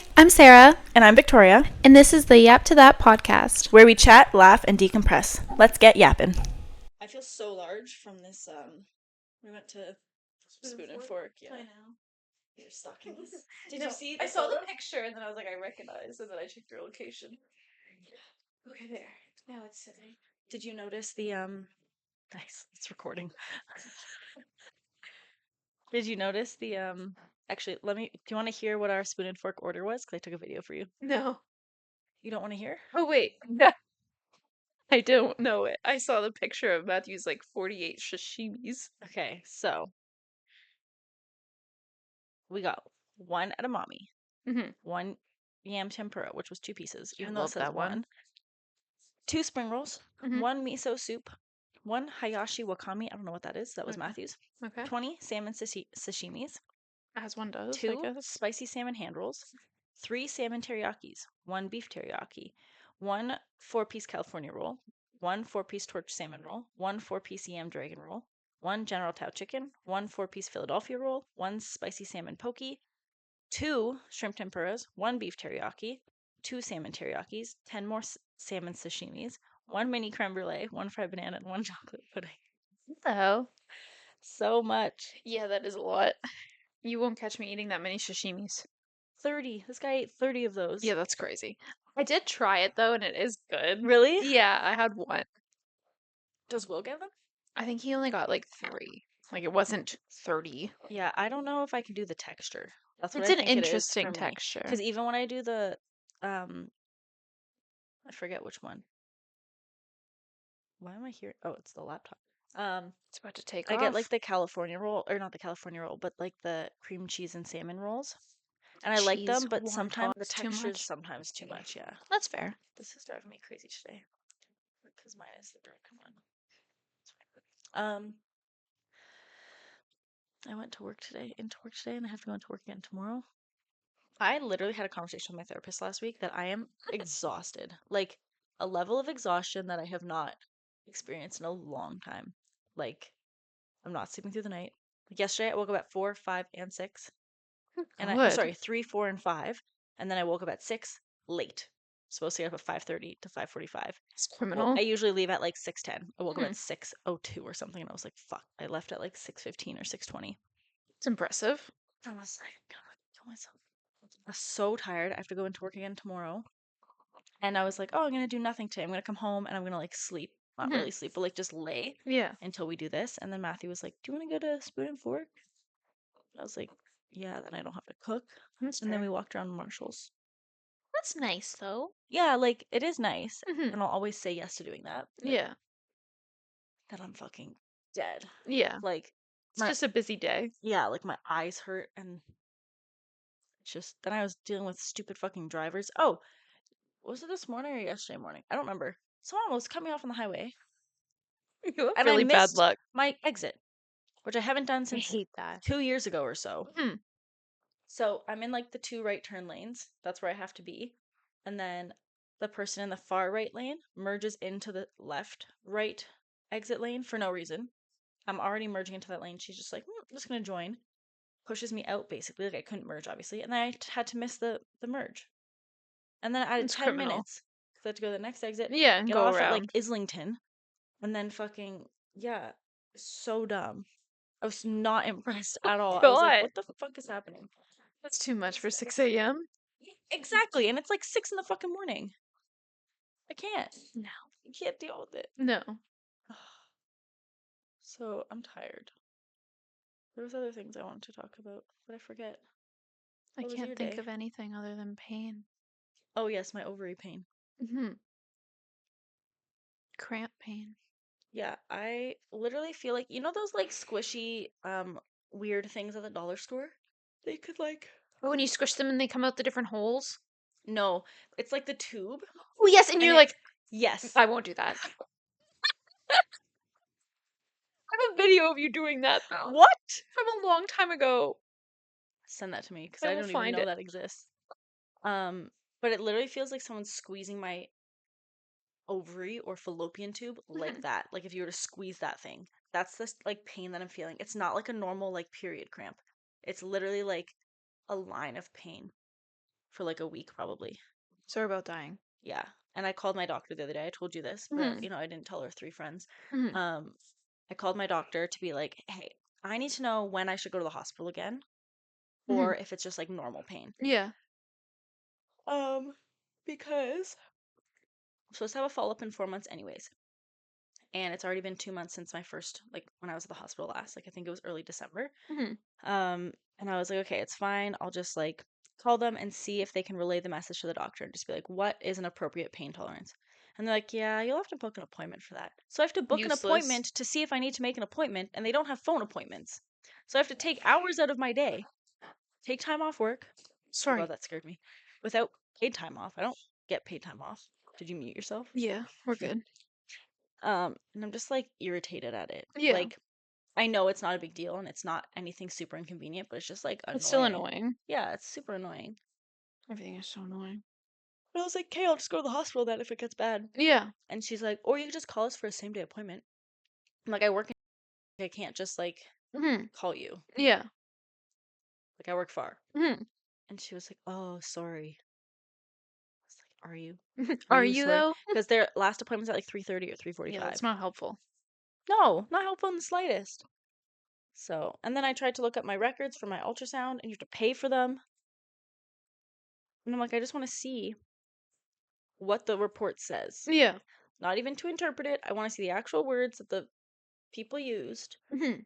Hi, I'm Sarah, And I'm Victoria, and this is the Yap to That podcast. where we chat, laugh, and decompress. Let's get yapping. I feel so large from this. We went to Spoon and Fork. Yeah, I know. your stockings. Did No, you see? I saw the photo? picture and then I was like, I recognize, and then I checked your location. Okay, there. Now it's sitting. Did you notice the Nice, it's recording. Did you notice the Actually, let me. Do you want to hear what our Spoon and Fork order was? Because I took a video for you. No. You don't want to hear? Oh, wait. No, I don't know it. I saw the picture of Matthew's like 48 sashimis. Okay, so we got one edamame, Mm-hmm. one yam tempura, which was 2 pieces, I even though it love says that one. one. 2 spring rolls, Mm-hmm. 1 miso soup, 1 hayashi wakame. I don't know what that is. That was Okay. Matthew's. Okay. 20 salmon sashimis, As one does, I 2 guess. spicy salmon hand rolls, 3 salmon teriyakis, 1 beef teriyaki, 1 4-piece California roll, 1 4-piece torch salmon roll, 1 4-piece yam dragon roll, 1 General Tao chicken, 1 4-piece Philadelphia roll, 1 spicy salmon poke, 2 shrimp tempuras, 1 beef teriyaki, 2 salmon teriyakis, 10 more salmon sashimis, 1 mini creme brulee, 1 fried banana, and 1 chocolate pudding. What the hell? So much. Yeah, that is a lot. You won't catch me eating that many sashimis. 30. This guy ate 30 of those. Yeah, that's crazy. I did try it though, and it is good. Really? Yeah, I had one. Does Will get them? I think he only got like 3. Like it wasn't 30. Yeah, I don't know if I can do the texture. That's what It's I an think it is for interesting me. texture. Because even when I do the, um, I forget which one. Why am I here? Oh, it's the laptop. Um, It's about to take I get off. like the California roll, or not the California roll, but like the cream cheese and salmon rolls. And I like Cheese them, but sometimes the wontons too texture is much. sometimes too much. Yeah. That's fair. This is driving me crazy today because mine is the broken one. I went to work today, and I have to go into work again tomorrow. I literally had a conversation with my therapist last week that I am exhausted, like a level of exhaustion that I have not experienced in a long time. Like I'm not sleeping through the night. Like yesterday, I woke up at 4, 5, and 6, and Good. sorry, 3, 4, and 5, and then I woke up at 6 late. Supposed to get up at 5:30 to 5:45. It's Well, I criminal. usually leave at like 6:10. I woke up Hmm. at 6:02 or something, and I was like, "Fuck!" I left at like 6:15 or 6:20. It's impressive. I was like, "God, I'm gonna kill myself." I'm so tired. I have to go into work again tomorrow. And I was like, "Oh, I'm gonna do nothing today. I'm gonna come home and I'm gonna like sleep. Not Hmm. really sleep, but like just lay Yeah. until we do this." And then Matthew was like, "Do you want to go to Spoon and Fork?" I was like, "Yeah, then I don't have to cook." That's And then fair. we walked around Marshall's. That's nice though. Yeah, like it is nice. Hmm. And I'll always say yes to doing that. But Yeah. then I'm fucking dead. Yeah. Like It's my just a busy day. yeah, like my eyes hurt and it's just then I was dealing with stupid fucking drivers. Oh, was it this morning or yesterday morning? I don't remember. Someone almost cut me off on the highway You have and I really bad missed luck. my exit, which I haven't done I since hate that. 2 years ago or so. Hmm. So I'm in like the 2 right turn lanes. That's where I have to be. And then the person in the far right lane merges into the left right exit lane for no reason. I'm already merging into that lane. She's just like, I'm just going to join. Pushes me out basically. Like I couldn't merge, obviously. And then had to miss the merge. And then I added It's 10 criminal. minutes. So I had to go to the next exit, Yeah, and get go off at like around. Islington, and then fucking, yeah, so dumb. I was not impressed at all. I was like, God. what the fuck is happening? That's too much for 6 a.m. Exactly. And it's like 6 in the fucking morning. I can't. No. I can't deal with it. No. So I'm tired. There was other things I wanted to talk about, but I forget. I What was can't your think day? of anything other than pain. Oh yes, my ovary pain. Hmm. Cramp pain. Yeah, I literally feel like you know those like squishy weird things at the dollar store? They could like Oh, when you squish them and they come out the different holes? no, it's like the tube Oh, yes, and and you're it like, yes. I won't do that. I have a video of you doing that though. What? From a long time ago. Send that to me because I I will don't even find know it. that exists. But it literally feels like someone's squeezing my ovary or fallopian tube like Mhm. that. Like if you were to squeeze that thing. That's this like pain that I'm feeling. It's not like a normal like period cramp. It's literally like a line of pain. for like a week probably. Sorry about dying. Yeah. And I called my doctor the other day. I told you this, but Mhm. I didn't tell her three friends. Mhm. Um, I called my doctor to be like, hey, I need to know when I should go to the hospital again, or Mhm. if it's just like normal pain. Yeah. Um, because I'm supposed to have a follow up in 4 months anyways. And it's already been 2 months since my first, like when I was at the hospital last. Like I think it was early December. Mhm. And I was like, okay, it's fine. I'll just like call them and see if they can relay the message to the doctor and just be like, what is an appropriate pain tolerance? And they're like, yeah, you'll have to book an appointment for that. So I have to book an Useless. appointment to see if I need to make an appointment, and they don't have phone appointments. So I have to take hours out of my day, take time off work. Oh God, Sorry. that scared me. Without paid time off. I don't get paid time off. Did you mute yourself? Yeah, we're good. And I'm just like irritated at it. Yeah. Like I know it's not a big deal and it's not anything super inconvenient, but it's just like It's still annoying. annoying. Yeah, it's super annoying. Everything is so annoying. But I was like, okay, I'll just go to the hospital then if it gets bad. Yeah. And she's like, or you could just call us for a same day appointment. I'm like, I work in, I can't just like Mhm. call you. Yeah. Like I work far. Mhm. And she was like, oh, sorry. I was like, are you? Are Are you you sorry? though? Because their last appointment's at like 3:30 or Yeah, that's 3:45. not helpful. No, not helpful in the slightest. So, and then I tried to look up my records for my ultrasound and you have to pay for them. And I'm like, I just want to see what the report says. Yeah. Not even to interpret it. I want to see the actual words that the people used Mhm.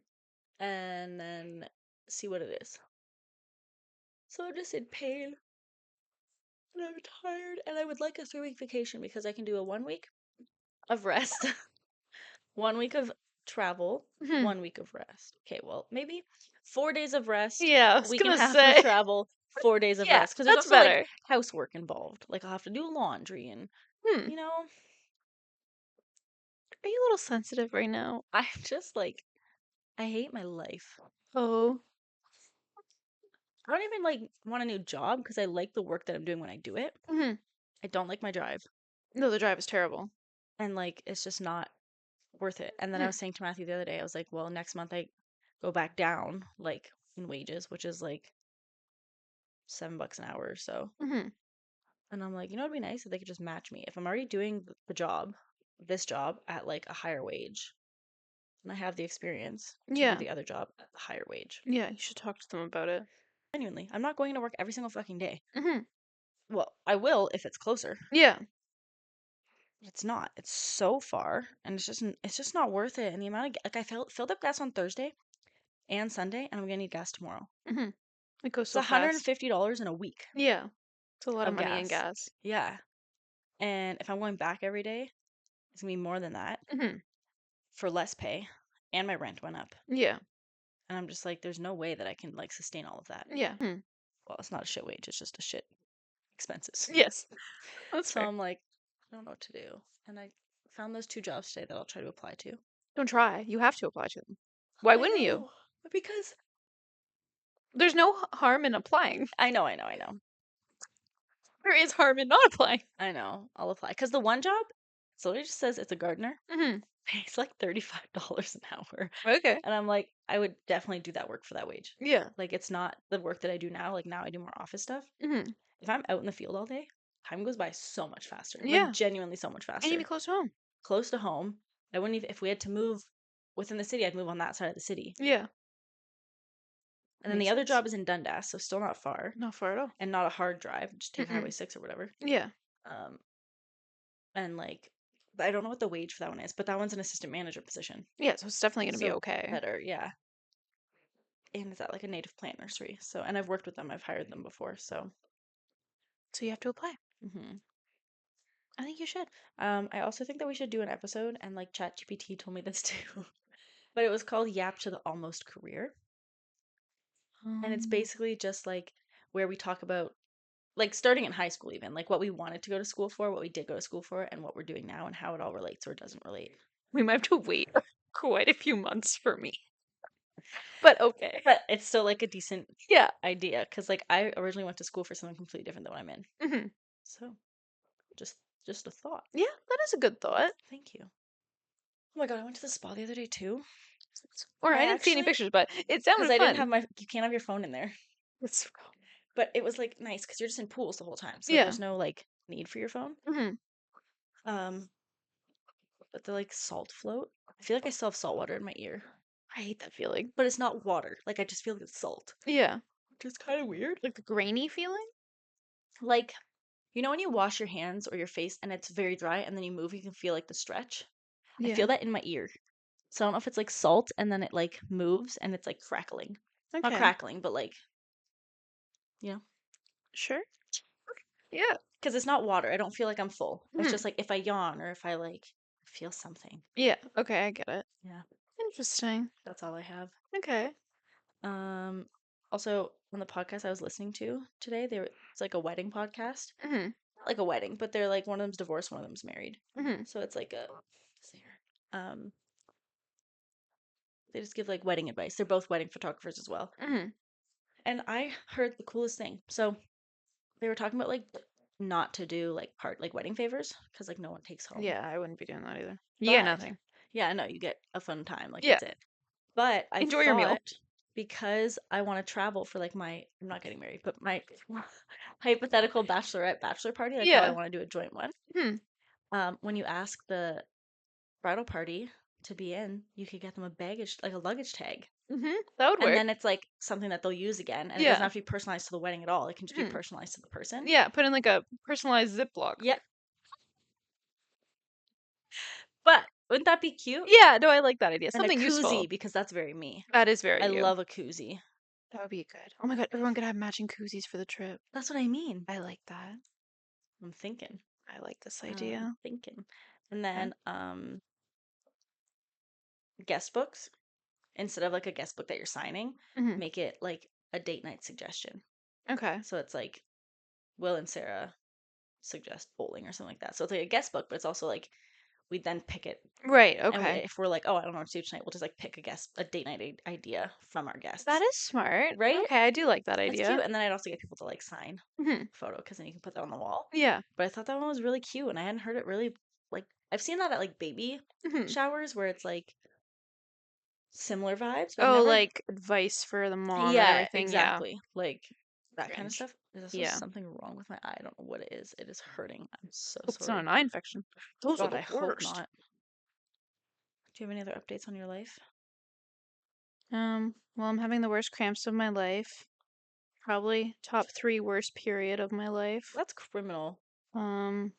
and then see what it is. So I'm just in pain and I'm tired and I would like a 3 week vacation because I can do a 1 week of rest, 1 week of travel, Mhm. 1 week of rest. Okay, well, maybe 4 days of rest, Yeah, I a was week and a gonna half of say. travel, 4 days of Yeah, rest. Because there's that's also like better. housework involved. Like I'll have to do laundry and, Hmm. you know, Are you a little sensitive right now? I'm just like, I hate my life. Oh. I don't even like want a new job because I like the work that I'm doing when I do it. Mhm. I don't like my drive. No, the drive is terrible. And like it's just not worth it. And then I Mhm. was saying to Matthew the other day, I was like, well, next month I go back down like in wages, which is like $7 an hour or so. Mhm. And I'm like, it'd be nice if they could just match me. If I'm already doing the job, this job at like a higher wage, and I have the experience to do Yeah. the other job at the higher wage. Yeah, you should talk to them about it. Genuinely, I'm not going to work every single fucking day. Mhm. Well, I will if it's closer. Yeah. It's not. It's so far, and it's just not worth it. And the amount of like I filled up gas on Thursday and Sunday, and I'm gonna need gas tomorrow. Mhm. It goes It's so fast. $150 in a week Yeah. It's a lot of of money in gas. gas. Yeah, and if I'm going back every day, it's gonna be more than that Mhm. for less pay, and my rent went up. Yeah. And I'm just like, there's no way that I can like sustain all of that. Yeah. Mhm. Well, it's not a shit wage; it's just a shit expenses. Yes. That's So fair. I'm like, I don't know what to do, and I found those two jobs today that I'll try to apply to. Don't try. You have to apply to them. Why I wouldn't you? know because There's no harm in applying. I know. There is harm in not applying. I know. I'll apply. Because the one job, so it just says it's a gardener. Mhm. Pays like $35 an hour. Okay. And I'm like, I would definitely do that work for that wage. Yeah. Like, it's not the work that I do now. Like, now I do more office stuff. Mhm. If I'm out in the field all day, time goes by so much faster. Like, Yeah. genuinely so much And you'd be faster. close to home. Close to home. I wouldn't even, if we had to move within the city, I'd move on that side of the city. Yeah. And then the Makes other sense. job is in Dundas, so still not far Not far at all. and not a hard drive. Just take Highway Mm-mm. 6 or whatever. Yeah. Um, and like, I don't know what the wage for that one is, but that one's an assistant manager position. Yeah, so it's definitely gonna be So okay. better, yeah. And it's at like a native plant nursery. So, and I've worked with them. I've hired them before. So, So you have to apply. hmm I think you should. I also think that we should do an episode, and like ChatGPT told me this too, but it was called Yap to the Almost Career, and it's Um, basically just like where we talk about like starting in high school, even like what we wanted to go to school for, what we did go to school for, and what we're doing now, and how it all relates or doesn't relate. we might have to wait quite a few months for me. But okay. But it's still like a decent Yeah. idea because like I originally went to school for something completely different than what I'm in. Hmm. So just just a thought. Yeah, that is a good thought. Thank you. Oh my god, I went to the spa the other day too. Or I I didn't see any actually, pictures, but it because sounded I didn't have fun. my, you can't have your phone in there. It's but it was like nice because you're just in pools the whole time, so like Yeah. there's no like need for your phone. Mhm. Um, but the like salt float, I feel like I still have salt water in my ear, I hate that feeling. but it's not water. Like I just feel like it's salt, Yeah. which is kind of weird. Like the grainy feeling? Like, you know when you wash your hands or your face and it's very dry and then you move, you can feel like the stretch. I Yeah. feel that in my ear. So I don't know if it's like salt and then it like moves and it's like crackling. Not Okay. crackling, but like, you know, Sure. Yeah. because it's not water. I don't feel like I'm full. It's Mhm. just like if I yawn or if I like feel something. Yeah. Okay, I get it. Yeah, Interesting. that's all I have. Okay. Um, also on the podcast I was listening to today, it's like a wedding podcast. Mhm. Not like a wedding, but they're like one of them's divorced, one of them's married. Mhm. So it's like a um they just give like wedding advice. They're both wedding photographers as well. Mhm. And I heard the coolest thing. So they were talking about like not to do like wedding favors because like no one takes home. Yeah, I wouldn't be doing that either. You get But nothing. yeah, no, you get a fun time. Like Yeah. that's it. But I Enjoy your meal. thought because I want to travel for like I'm not getting married, but my hypothetical bachelor party, like how I Yeah. want to do a joint one. Hmm. When you ask the bridal party to be in, you could get them a baggage, like a luggage tag. Mhm. That would And work. then it's like something that they'll use again. And it doesn't Yeah. have to be personalized to the wedding at all. It can just be Mhm. personalized to the person. Yeah, put in like a personalized Ziploc. Yep. But wouldn't that be cute? Yeah, no, I like that idea. And a Something useful. koozie, because that's very me. That is very I you. love a koozie. That would be good. Oh my god, everyone could have matching koozies for the trip. That's what I mean. I like that. I'm thinking. I like this I'm idea. thinking. And Okay. then guest books. Instead of like a guest book that you're signing, Mhm. make it like a date night suggestion. Okay. So it's like Will and Sarah suggest bowling or something like that. So it's like a guest book, but it's also like we then pick it. Right, And okay. if we're like, oh, I don't know what to do tonight, we'll just like pick a date night idea from our That guests. is smart. Right? Okay, I do like that That's idea. cute. And then I'd also get people to like sign Mhm. a photo because then you can put that on the wall. Yeah. But I thought that one was really cute and I hadn't heard it really like I've seen that at like baby Mhm. showers where it's like similar vibes, but I've Oh, never like advice for the mom and yeah, everything. Yeah. exactly. Like that kind of Strange. stuff. There's also Yeah. something wrong with my eye. I don't know what it is. It is hurting. I'm so Hope it's not sorry. an eye infection. Those are God, the I hope worst. not. Do you have any other updates on your life? Well, I'm having the worst cramps of my life. Probably top 3 worst period of my life. That's criminal. Um,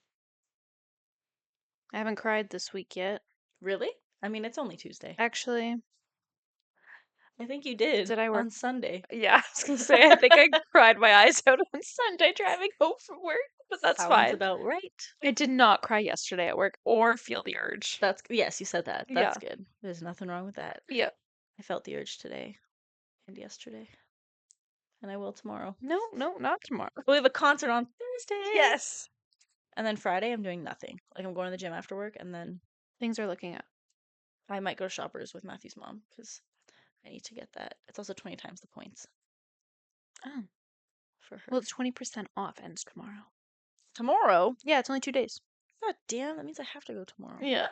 I haven't cried this week yet. Really? I mean, it's only Tuesday. Actually, I think you did did I work? on Sunday. Yeah, I was gonna say, I think I cried my eyes out on Sunday driving home from work, but that's Sounds fine. about right. I did not cry yesterday at work or feel the urge. That's yes, you said that. That's Yeah, good. There's nothing wrong with that. yeah. I felt the urge today and yesterday, and I will tomorrow. No, no, not tomorrow. We have a concert on Thursday. Yes. And then Friday, I'm doing nothing. Like I'm going to the gym after work, and then Things are looking up. I might go to Shoppers with Matthew's mom because I need to get that. It's also 20 times the points Oh, for well, her. it's 20% off ends tomorrow. Tomorrow? Yeah, it's only 2 days. God damn, that means I have to go tomorrow. Yeah.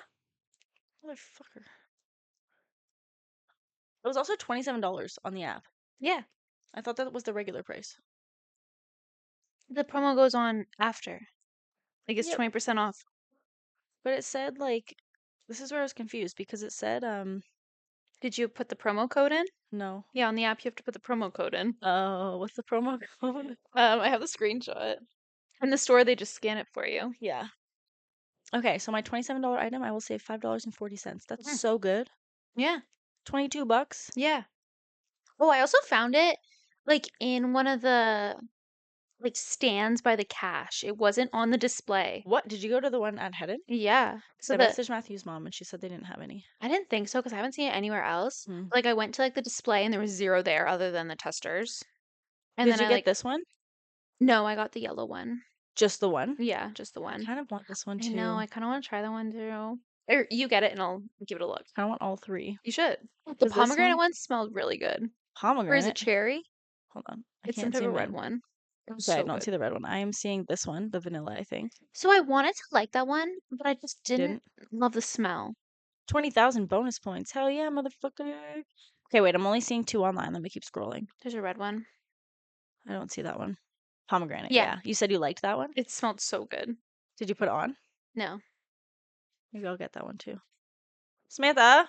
Motherfucker. It was also $27 on the app. Yeah. I thought that was the regular price. The promo goes on after. Like it's Yep. 20% off. But it said like this is where I was confused because it said Did you put the promo code in? no. Yeah, on the app you have to put the promo code in. Oh, what's the promo code? I have the screenshot. In the store they just scan it for you. Yeah. Okay, so my $27 item, I will save $5.40. That's Mhm. so good. Yeah. $22. Yeah. Oh, I also found it like in one of the like stands by the cash. It wasn't on the display. What? Did you go to the one at Headed? Yeah. So I the messaged Matthew's mom and she said they didn't have any. I didn't think so because I haven't seen it anywhere else. Hmm. Like I went to like the display and there was zero there other than the testers. And Did then you I get like this one? no, I got the yellow one. Just the one? Yeah, just the I one. kind of want this one I know. too. I kind of want to try that one too. Or you get it and I'll give it a look. I want all three. You should. The Because this pomegranate one, one smelled really good. Or is it pomegranate. cherry? Hold on. I It's some can't type see of red mine. one. It was Okay, I so don't good. see the red one. I am seeing this one, the vanilla, I think. So I wanted to like that one, but I just didn't Didn't. love the smell. 20,000 bonus points. Hell yeah, motherfucker. Okay, wait, I'm only seeing two online. Let me keep scrolling. There's a red one. I don't see that one. Pomegranate, Yeah. yeah. You said you liked that one? It smelled so good. Did you put it on? No. Maybe I'll get that one too. Samantha!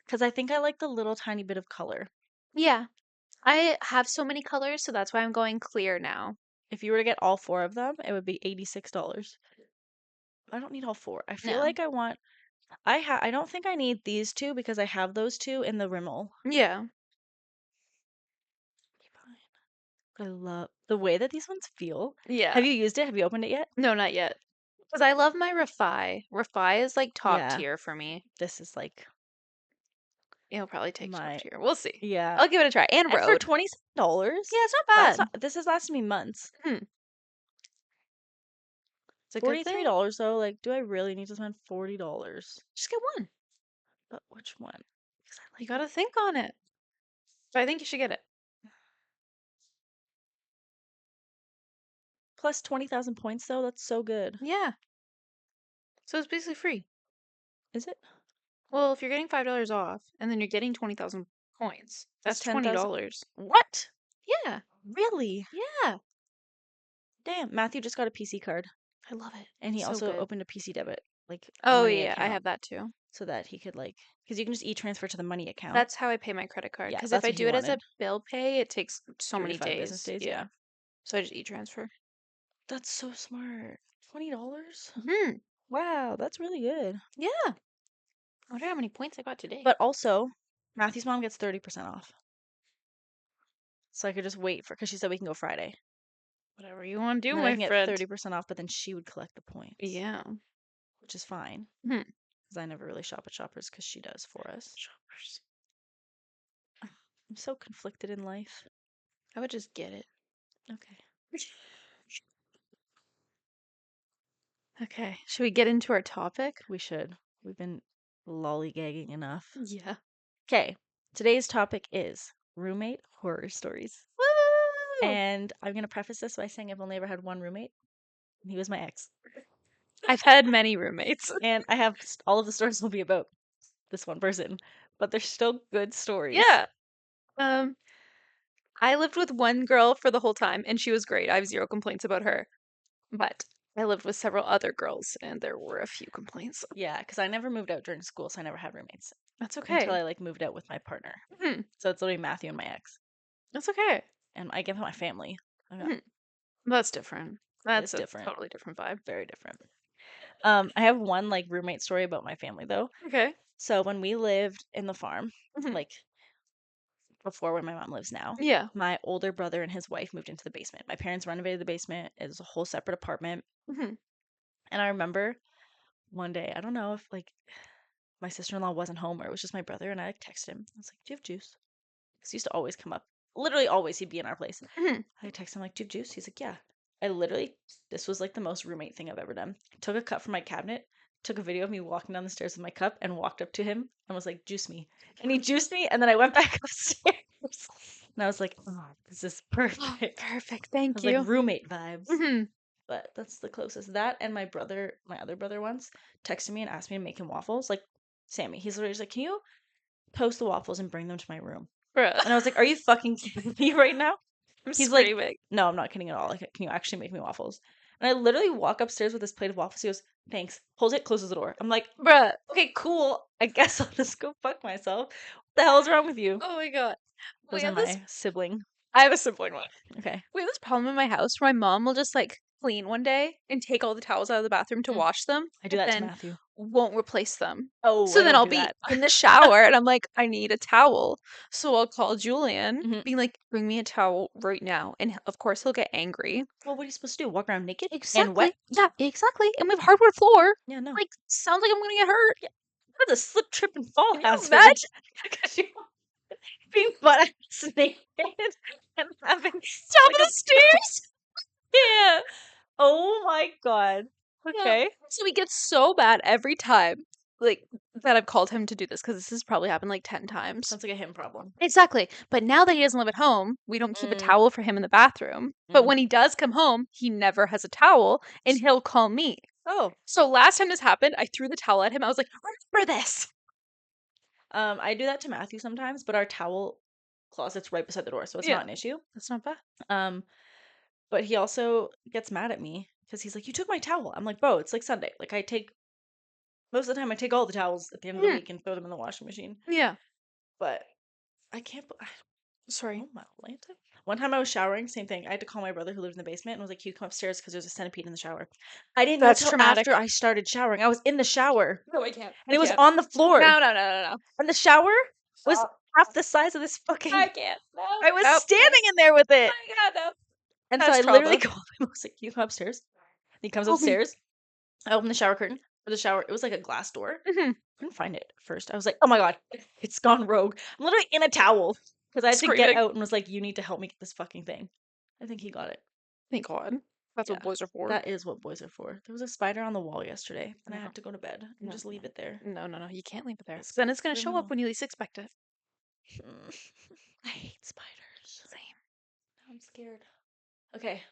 Because I think I like the little tiny bit of color. Yeah. I have so many colors, so that's why I'm going clear now. If you were to get all 4 of them, it would be $86. I don't need all 4. I feel No. like I don't think I need these 2 because I have those 2 in the Rimmel. Yeah. I love the way that these ones feel. Yeah. Have you used it? Have you opened it yet? No, not yet. Because I love my Refi. Refi is like top Yeah, tier for me. this is like It'll probably take top my tier. We'll see. yeah. I'll give it a try. And And for Road. $27, Yeah, it's not that's bad. not this has lasted me months. Hmm. It's a good thing. $43 though, like do I really need to spend $40? Just get one. But which one? Because I You like gotta think on it. But I think you should get it. plus 20,000 points though, that's so good. Yeah. So it's basically free. Is it? Well, if you're getting $5 off and then you're getting 20,000 points, That's that's 10,000. $20. What? Yeah. Really? Yeah. Damn, Matthew just got a PC card I love it. and he So also good. opened a PC debit, like Oh, money yeah, I account, have that too. so that he could like, because you can just e-transfer to the money account. That's how I pay my credit card. Yeah, Because if that's I what he do it as a wanted. bill pay, it takes so 3 to many 5 business days. days, Yeah. yeah. So I just e-transfer. That's so smart. $20? Hmm. Wow, that's really good. Yeah. I wonder how many points I got today. But also, Matthew's mom gets 30% off. So I could just wait for, because she said we can go Friday. Whatever you want to do, And then I my can get friend. 30% off, but then she would collect the points, Yeah. which is fine. Hmm. Because I never really shop at Shoppers because she does for us. Shoppers. I'm so conflicted in life. I would just get it. Okay. Okay. Should we get into our topic? We should. We've been lollygagging enough. Yeah. Okay. Today's topic is roommate horror stories. Woo! And I'm going to preface this by saying I've only ever had one roommate, and he was my ex. I've had many roommates. And I have all of the stories will be about this one person, but they're still good stories. Yeah. Um, I lived with one girl for the whole time, and she was great. I have zero complaints about her. But I lived with several other girls, and there were a few complaints. Yeah, because I never moved out during school, so I never had roommates That's until okay. I like moved out with my partner. Hmm. So it's literally Matthew and my ex, That's okay. and I give him my family. I got, Hmm. That's different. That's it's a different, totally different vibe. very different. I have one like roommate story about my family though. Okay. So when we lived in the farm, Mhm. like before where my mom lives now, Yeah. my older brother and his wife moved into the basement. My parents renovated the basement. It was a whole separate apartment. Hmm. And I remember one day, I don't know if like my sister-in-law wasn't home or it was just my brother, and I like texted him. I was like, "Do you have juice?" Because he used to always come up. Literally always he'd be in our place. Hmm. I text him like, "Do you have juice?" He's like, "Yeah." I literally, this was like the most roommate thing I've ever done. Took a cup from my cabinet, took a video of me walking down the stairs with my cup, and walked up to him and was like, "Juice me." And he juiced me, and then I went back upstairs. And I was like, "Oh, this is Oh, perfect." perfect. I Thank was like you. roommate vibes. Hmm. But that's the closest. That and my brother, my other brother once, texted me and asked me to make him waffles. Like, Sammy, he's literally just like, "Can you toast the waffles and bring them to my room?" Bruh. And I was like, "Are you fucking kidding me right now?" I'm He's like, screaming. "No, I'm not kidding at all. Like, can you actually make me waffles?" And I literally walk upstairs with this plate of waffles. He goes, "Thanks." Holds it, closes the door. I'm like, Bruh. "Okay, cool. I guess I'll just go fuck myself. What the hell's wrong with you?" Oh my god. We Those are have this. my sibling. I have a sibling one. Okay. We have this problem in my house where my mom will just like clean one day and take all the towels out of the bathroom to Mm, wash them, I do but that to then Matthew. won't replace them. Oh, So I then don't I'll do be that. in the shower and I'm like, I need a towel. So I'll call Julian, Hmm. being like, bring me a towel right now. And of course he'll get angry. Well, what are you supposed to do? Walk around naked and Exactly. wet? Yeah, exactly. And we have hardwood floor. Yeah, no. Like, sounds like I'm gonna get hurt. Yeah, that's a slip, trip, and fall Can you hazard. imagine? Because you being butt ass naked and having Top like of a the stairs? yeah. Oh my god. Yeah. Okay. So he gets so bad every time, like, that I've called him to do this because this has probably happened like 10 times. Sounds like a him problem. Exactly. But now that he doesn't live at home, we don't keep a Mm, towel for him in the bathroom. But mm. when he does come home, he never has a towel and he'll call me. Oh, So last time this happened, I threw the towel at him. I was like, remember this. I do that to Matthew sometimes, but our towel closet's right beside the door, so it's Yeah. not an issue. That's not bad. But he also gets mad at me because he's like, "You took my towel." I'm like, "Bro, it's like Sunday. Like I take most of the time I take all the towels at the end of the Mhm. week and throw them in the washing machine." Yeah. But I can't. Sorry. Oh my Atlanta. One time I was showering, same thing. I had to call my brother who lived in the basement and was like, "Can you come upstairs because there's a centipede in the shower." I didn't know That's till traumatic. after I started showering. I was in the shower No, I can't. and I it was can't. on the floor. No, no, no, no, no. And the shower was Stop. half the size of this fucking. I can't. No. I was Nope. Nope. standing in there with Oh it. my God, no. And so That's I literally trauma. called him. I was like, "Can you come upstairs?" And he comes Call me. upstairs. I opened the shower curtain for the shower. It was like a glass door. Hmm. Couldn't find it at first. I was like, "Oh my God, it's gone rogue." I'm literally in a towel because I had to get Screaming. out and was like, "You need to help me get this fucking thing." I think he got it. Thank God. That's what Yeah, boys are for. that is what boys are for. There was a spider on the wall yesterday, and I No. had to go to bed and No. just leave it there. No, no, no. You can't leave it there. It's Then it's gonna show up criminal. when you least expect it. I hate spiders. Same. Now I'm scared. Okay,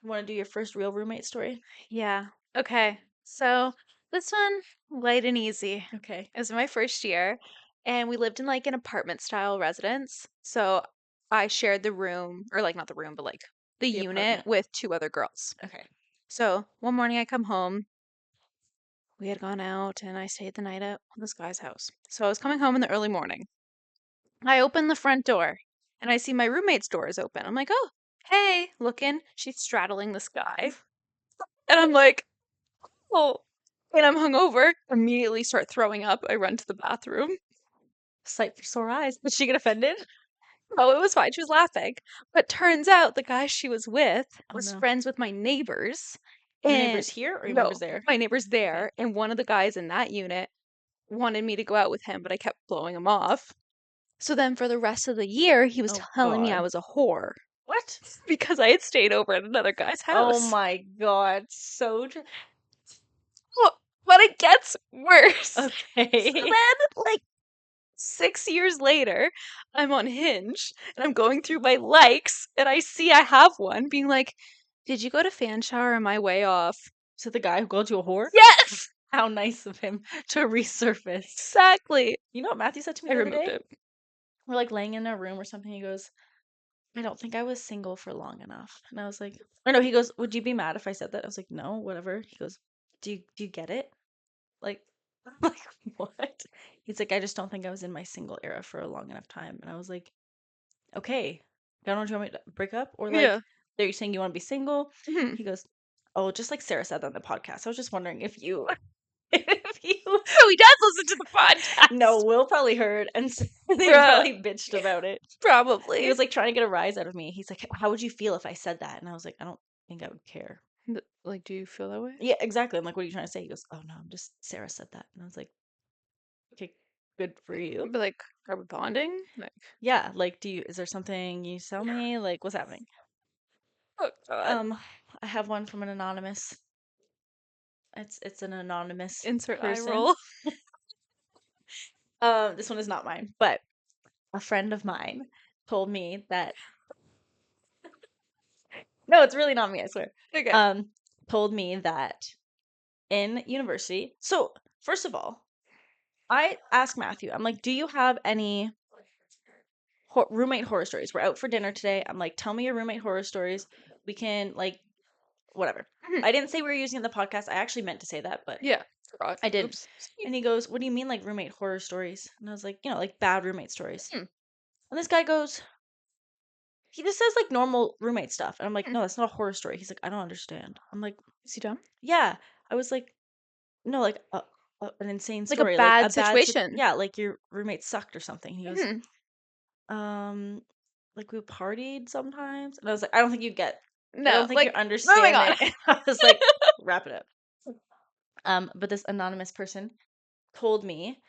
want to do your first real roommate story? Yeah. Okay. So this one, light and easy. Okay. It was my first year, and we lived in like an apartment style residence. So I shared the room, or like not the room, but like the The unit apartment. with two other girls. Okay. So one morning I come home. We had gone out, and I stayed the night at this guy's house. So I was coming home in the early morning. I open the front door, and I see my roommate's door is open. I'm like, oh, hey, looking. She's straddling this guy. And I'm like, oh, and I'm hungover. Immediately start throwing up. I run to the bathroom. Sight for sore eyes. Did she get offended? Oh, it was fine. She was laughing. But turns out the guy she was with Oh was no. friends with my neighbors. Your And neighbor's here or your neighbor's no, there? my neighbor's Okay. there. And one of the guys in that unit wanted me to go out with him, but I kept blowing him off. So then for the rest of the year, he was Oh telling me I God. was a whore What? because I had stayed over at another guy's Oh house. my God. So Oh, but it gets worse. So okay. then, like 6 years later, I'm on Hinge and I'm going through my likes and I see I have one being like, did you go to fan shower? Am I way off? So the guy who called you a whore? Yes, How nice of him to resurface. exactly. You know what Matthew said to me I the other removed day? it. We're like laying in a room or something. He goes, "I don't think I was single for long enough." And I was like, or no, he goes, "Would you be mad if I said that?" I was like, "No, whatever." He goes, "Do you get it?" Like, I'm like, what? He's like, "I just don't think I was in my single era for a long enough time." And I was like, "Okay, I don't know, do you want me to break up? Or like, Yeah. are you saying you want to be single?" Mhm. He goes, "Oh, just like Sarah said on the podcast. I was just wondering if you if you So he does listen to the no, podcast. Will probably heard and they Bruh, probably bitched about it." He probably. was like trying to get a rise out of me. He's like, "How would you feel if I said that?" And I was like, "I don't think I would care." Like, do you feel that way? Yeah, exactly. I'm like, "What are you trying to say?" He goes, "Oh no, I'm just Sarah said that." And I was like, "Okay, good for you." But like, are we bonding? Like, Yeah, like, is there something you tell me? Like, what's happening? oh God. Um, I have one from an anonymous. It's an anonymous Insert eye person. roll. This one is not mine, but a friend of mine told me that no, it's really not me, I swear. Okay. Um, told me that in university. So, first of all, I asked Matthew, I'm like, "Do you have any roommate horror stories? We're out for dinner today." I'm like, "Tell me your roommate horror stories. We can like whatever." Mhm. I didn't say we were using it in the podcast. I actually meant to say that, but Yeah. Forgot. I didn't. Oops. And he goes, "What do you mean like roommate horror stories?" And I was like, like bad roommate stories. Hmm. And this guy goes, he just says like normal roommate stuff. And I'm like, Hmm. "No, that's not a horror story." He's like, "I don't understand." I'm like, Is he dumb? "Yeah." I was like, "No, like an insane Like a story, like a bad bad, situation. yeah, like your roommate sucked or something." He goes, Mhm. um, like we partied sometimes. And I was like, "I don't think you get, I No, don't think you're like, moving on. understanding." And I was like, "Wrap it up." But this anonymous person told me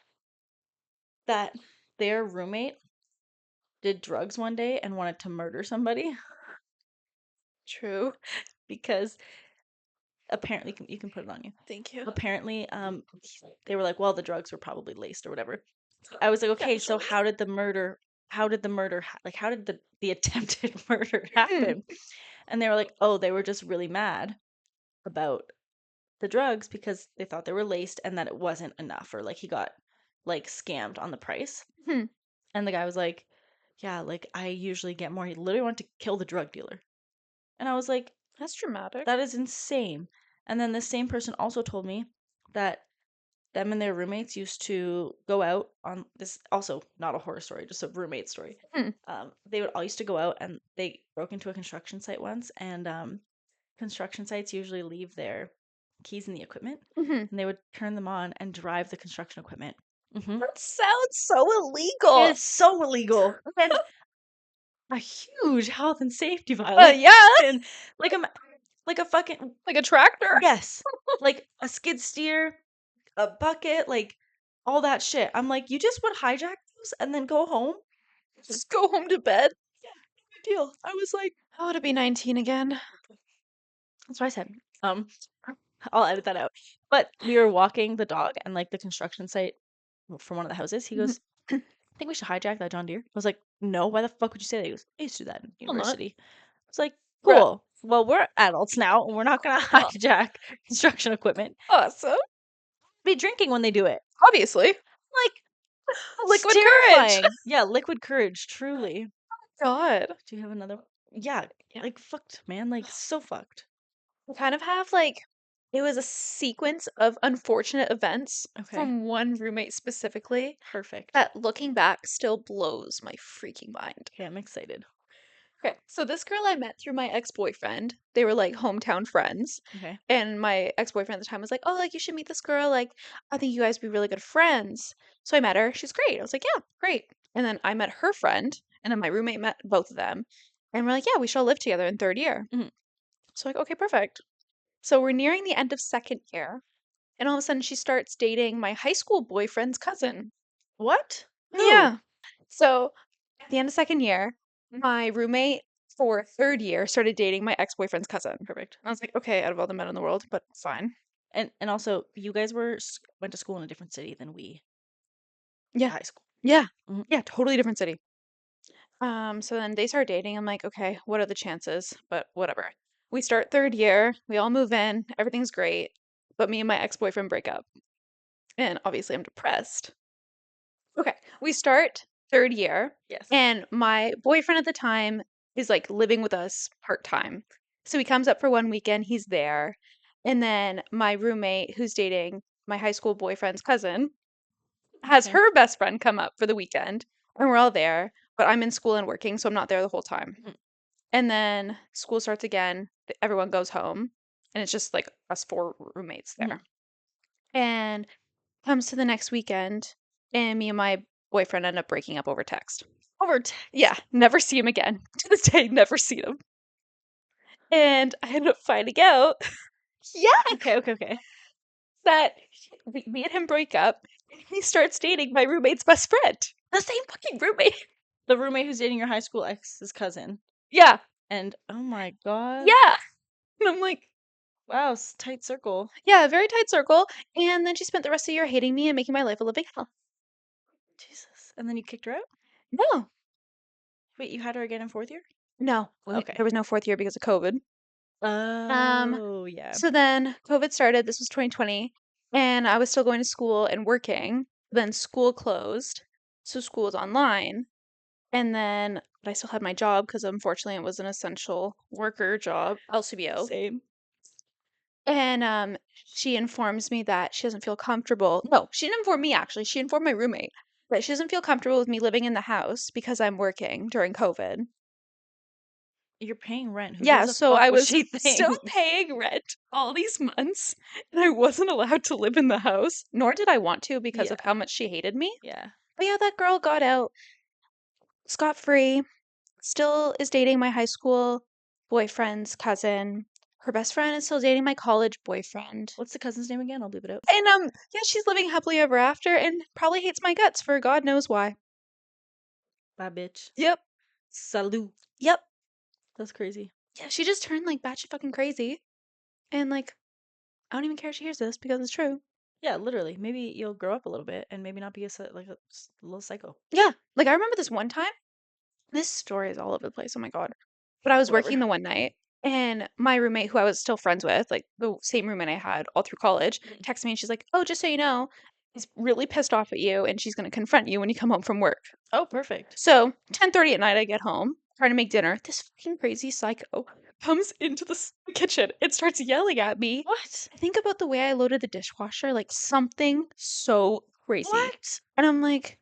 that their roommate did drugs one day and wanted to murder somebody True. because apparently you can put it on you. Thank you. Apparently, they were like, "Well, the drugs were probably laced or whatever." I was like, "Okay, so Casually. how did the murder? How did the murder? Like, how did the attempted murder Mhm. happen?" And they were like, "Oh, they were just really mad about the drugs because they thought they were laced and that it wasn't enough, or like he got like scammed on the price." Mhm. And the guy was like, Yeah, like I usually get more. He literally wanted to kill the drug dealer. And I was like, That's dramatic. that is insane. And then the same person also told me that them and their roommates used to go out on this, also not a horror story, just a roommate story. Hmm. They would all used to go out and they broke into a construction site once, and construction sites usually leave their keys in the equipment, Hmm. and they would turn them on and drive the construction equipment. That sounds so It illegal. is so illegal and a huge health and safety violation. Yeah, Like a like a fucking like a tractor. yes, like a skid steer, a bucket, like all that shit. I'm like, you just would hijack those and then go home? Just go home to bed. Yeah, no big deal. I was like, I want to be 19 again. that's what I said. Um, I'll edit that out. But we were walking the dog and like the construction site from one of the houses. He goes, I think we should hijack that John Deere. I was like, no, why the fuck would you say that? He goes, I used to do that in Will not. university. I was like, Bruh. cool. Well, we're adults now and we're not gonna Oh, hijack construction equipment. awesome. Be drinking when they do it. Obviously. Like, that's Liquid courage. terrifying. Yeah, liquid courage, truly. God. Do you have another? Yeah, Yeah. like fucked, man. Like so fucked. I kind of have like, it was a sequence of unfortunate events Okay, from one roommate specifically perfect. that looking back still blows my freaking mind. Okay, I'm excited. Okay, so this girl I met through my ex-boyfriend. They were like hometown friends. Okay, And my ex-boyfriend at the time was like, "Oh, like you should meet this girl. Like, I think you guys would be really good friends." So I met her. She's great. I was like, "Yeah, great." And then I met her friend, and then my roommate met both of them. And we're like, "Yeah, we should all live together in third year." mhm. So like, okay, perfect. So we're nearing the end of second year, and all of a sudden she starts dating my high school boyfriend's cousin. What? Who? Yeah. So at the end of second year, my roommate for third year started dating my ex-boyfriend's cousin. Perfect. I was like, okay, out of all the men in the world, but fine. And also, you guys went to school in a different city than we Yeah. high school. Yeah. Hmm. Yeah, totally different city. So then they start dating. I'm like, okay, what are the chances? But whatever. We start third year, we all move in, everything's great. But me and my ex-boyfriend break up. And obviously I'm depressed. Okay, we start third year, Yes. and my boyfriend at the time is like living with us part-time. So he comes up for one weekend, he's there. And then my roommate, who's dating my high school boyfriend's cousin, has Okay. her best friend come up for the weekend, and we're all there. But I'm in school and working, so I'm not there the whole time. Mhm. And then school starts again, everyone goes home, and it's just like us four roommates Mhm. there. And comes to the next weekend, and me and my boyfriend end up breaking up over text. Over Yeah, never see him again. To this day, never seen him. And I end up finding out, yeah, okay, okay, okay. that me and him break up, and he starts dating my roommate's best friend. The same fucking roommate. The roommate who's dating your high school ex's cousin. Yeah, And oh my god. yeah. And I'm like, Wow, tight circle. yeah, very tight circle. And then she spent the rest of the year hating me and making my life a living hell. Jesus. And then you kicked her out? No, Wait, you had her again in fourth year? no, Okay. there was no fourth year because of COVID. Um, Oh, yeah. so then COVID started. This was 2020, and I was still going to school and working. Then school closed, so school was online. And then, but I still had my job because unfortunately it was an essential worker job, LCBO. Same. And she informs me that she doesn't feel comfortable. No, she didn't inform me actually. She informed my roommate that she doesn't feel comfortable with me living in the house because I'm working during COVID. You're paying rent. Who Yeah, gives a so fuck I what was she still thinks? paying rent all these months, and I wasn't allowed to live in the house, nor did I want to because of Yeah, how much she hated me. yeah. But yeah, that girl got out scot-free, still is dating my high school boyfriend's cousin. Her best friend is still dating my college boyfriend. What's the cousin's name again? I'll leave it out. And yeah, she's living happily ever after and probably hates my guts for God knows why. Bye, bitch. Yep. Salute. Yep. That's crazy. Yeah, she just turned like batshit fucking crazy. And like, I don't even care if she hears this because it's true. Yeah, literally. Maybe you'll grow up a little bit and maybe not be like a little psycho. Yeah. Like I remember this one time. This story is all over the place. Oh my God. But I was Whatever. working the one night and my roommate, who I was still friends with, like the same roommate I had all through college, Mhm. texted me and she's like, "Oh, just so you know, is really pissed off at you and she's going to confront you when you come home from work. Oh, perfect. So 10:30 at night, I get home, trying to make dinner. This fucking crazy psycho comes into the kitchen and starts yelling at me. What? I think about the way I loaded the dishwasher, like something so crazy. What? And I'm like,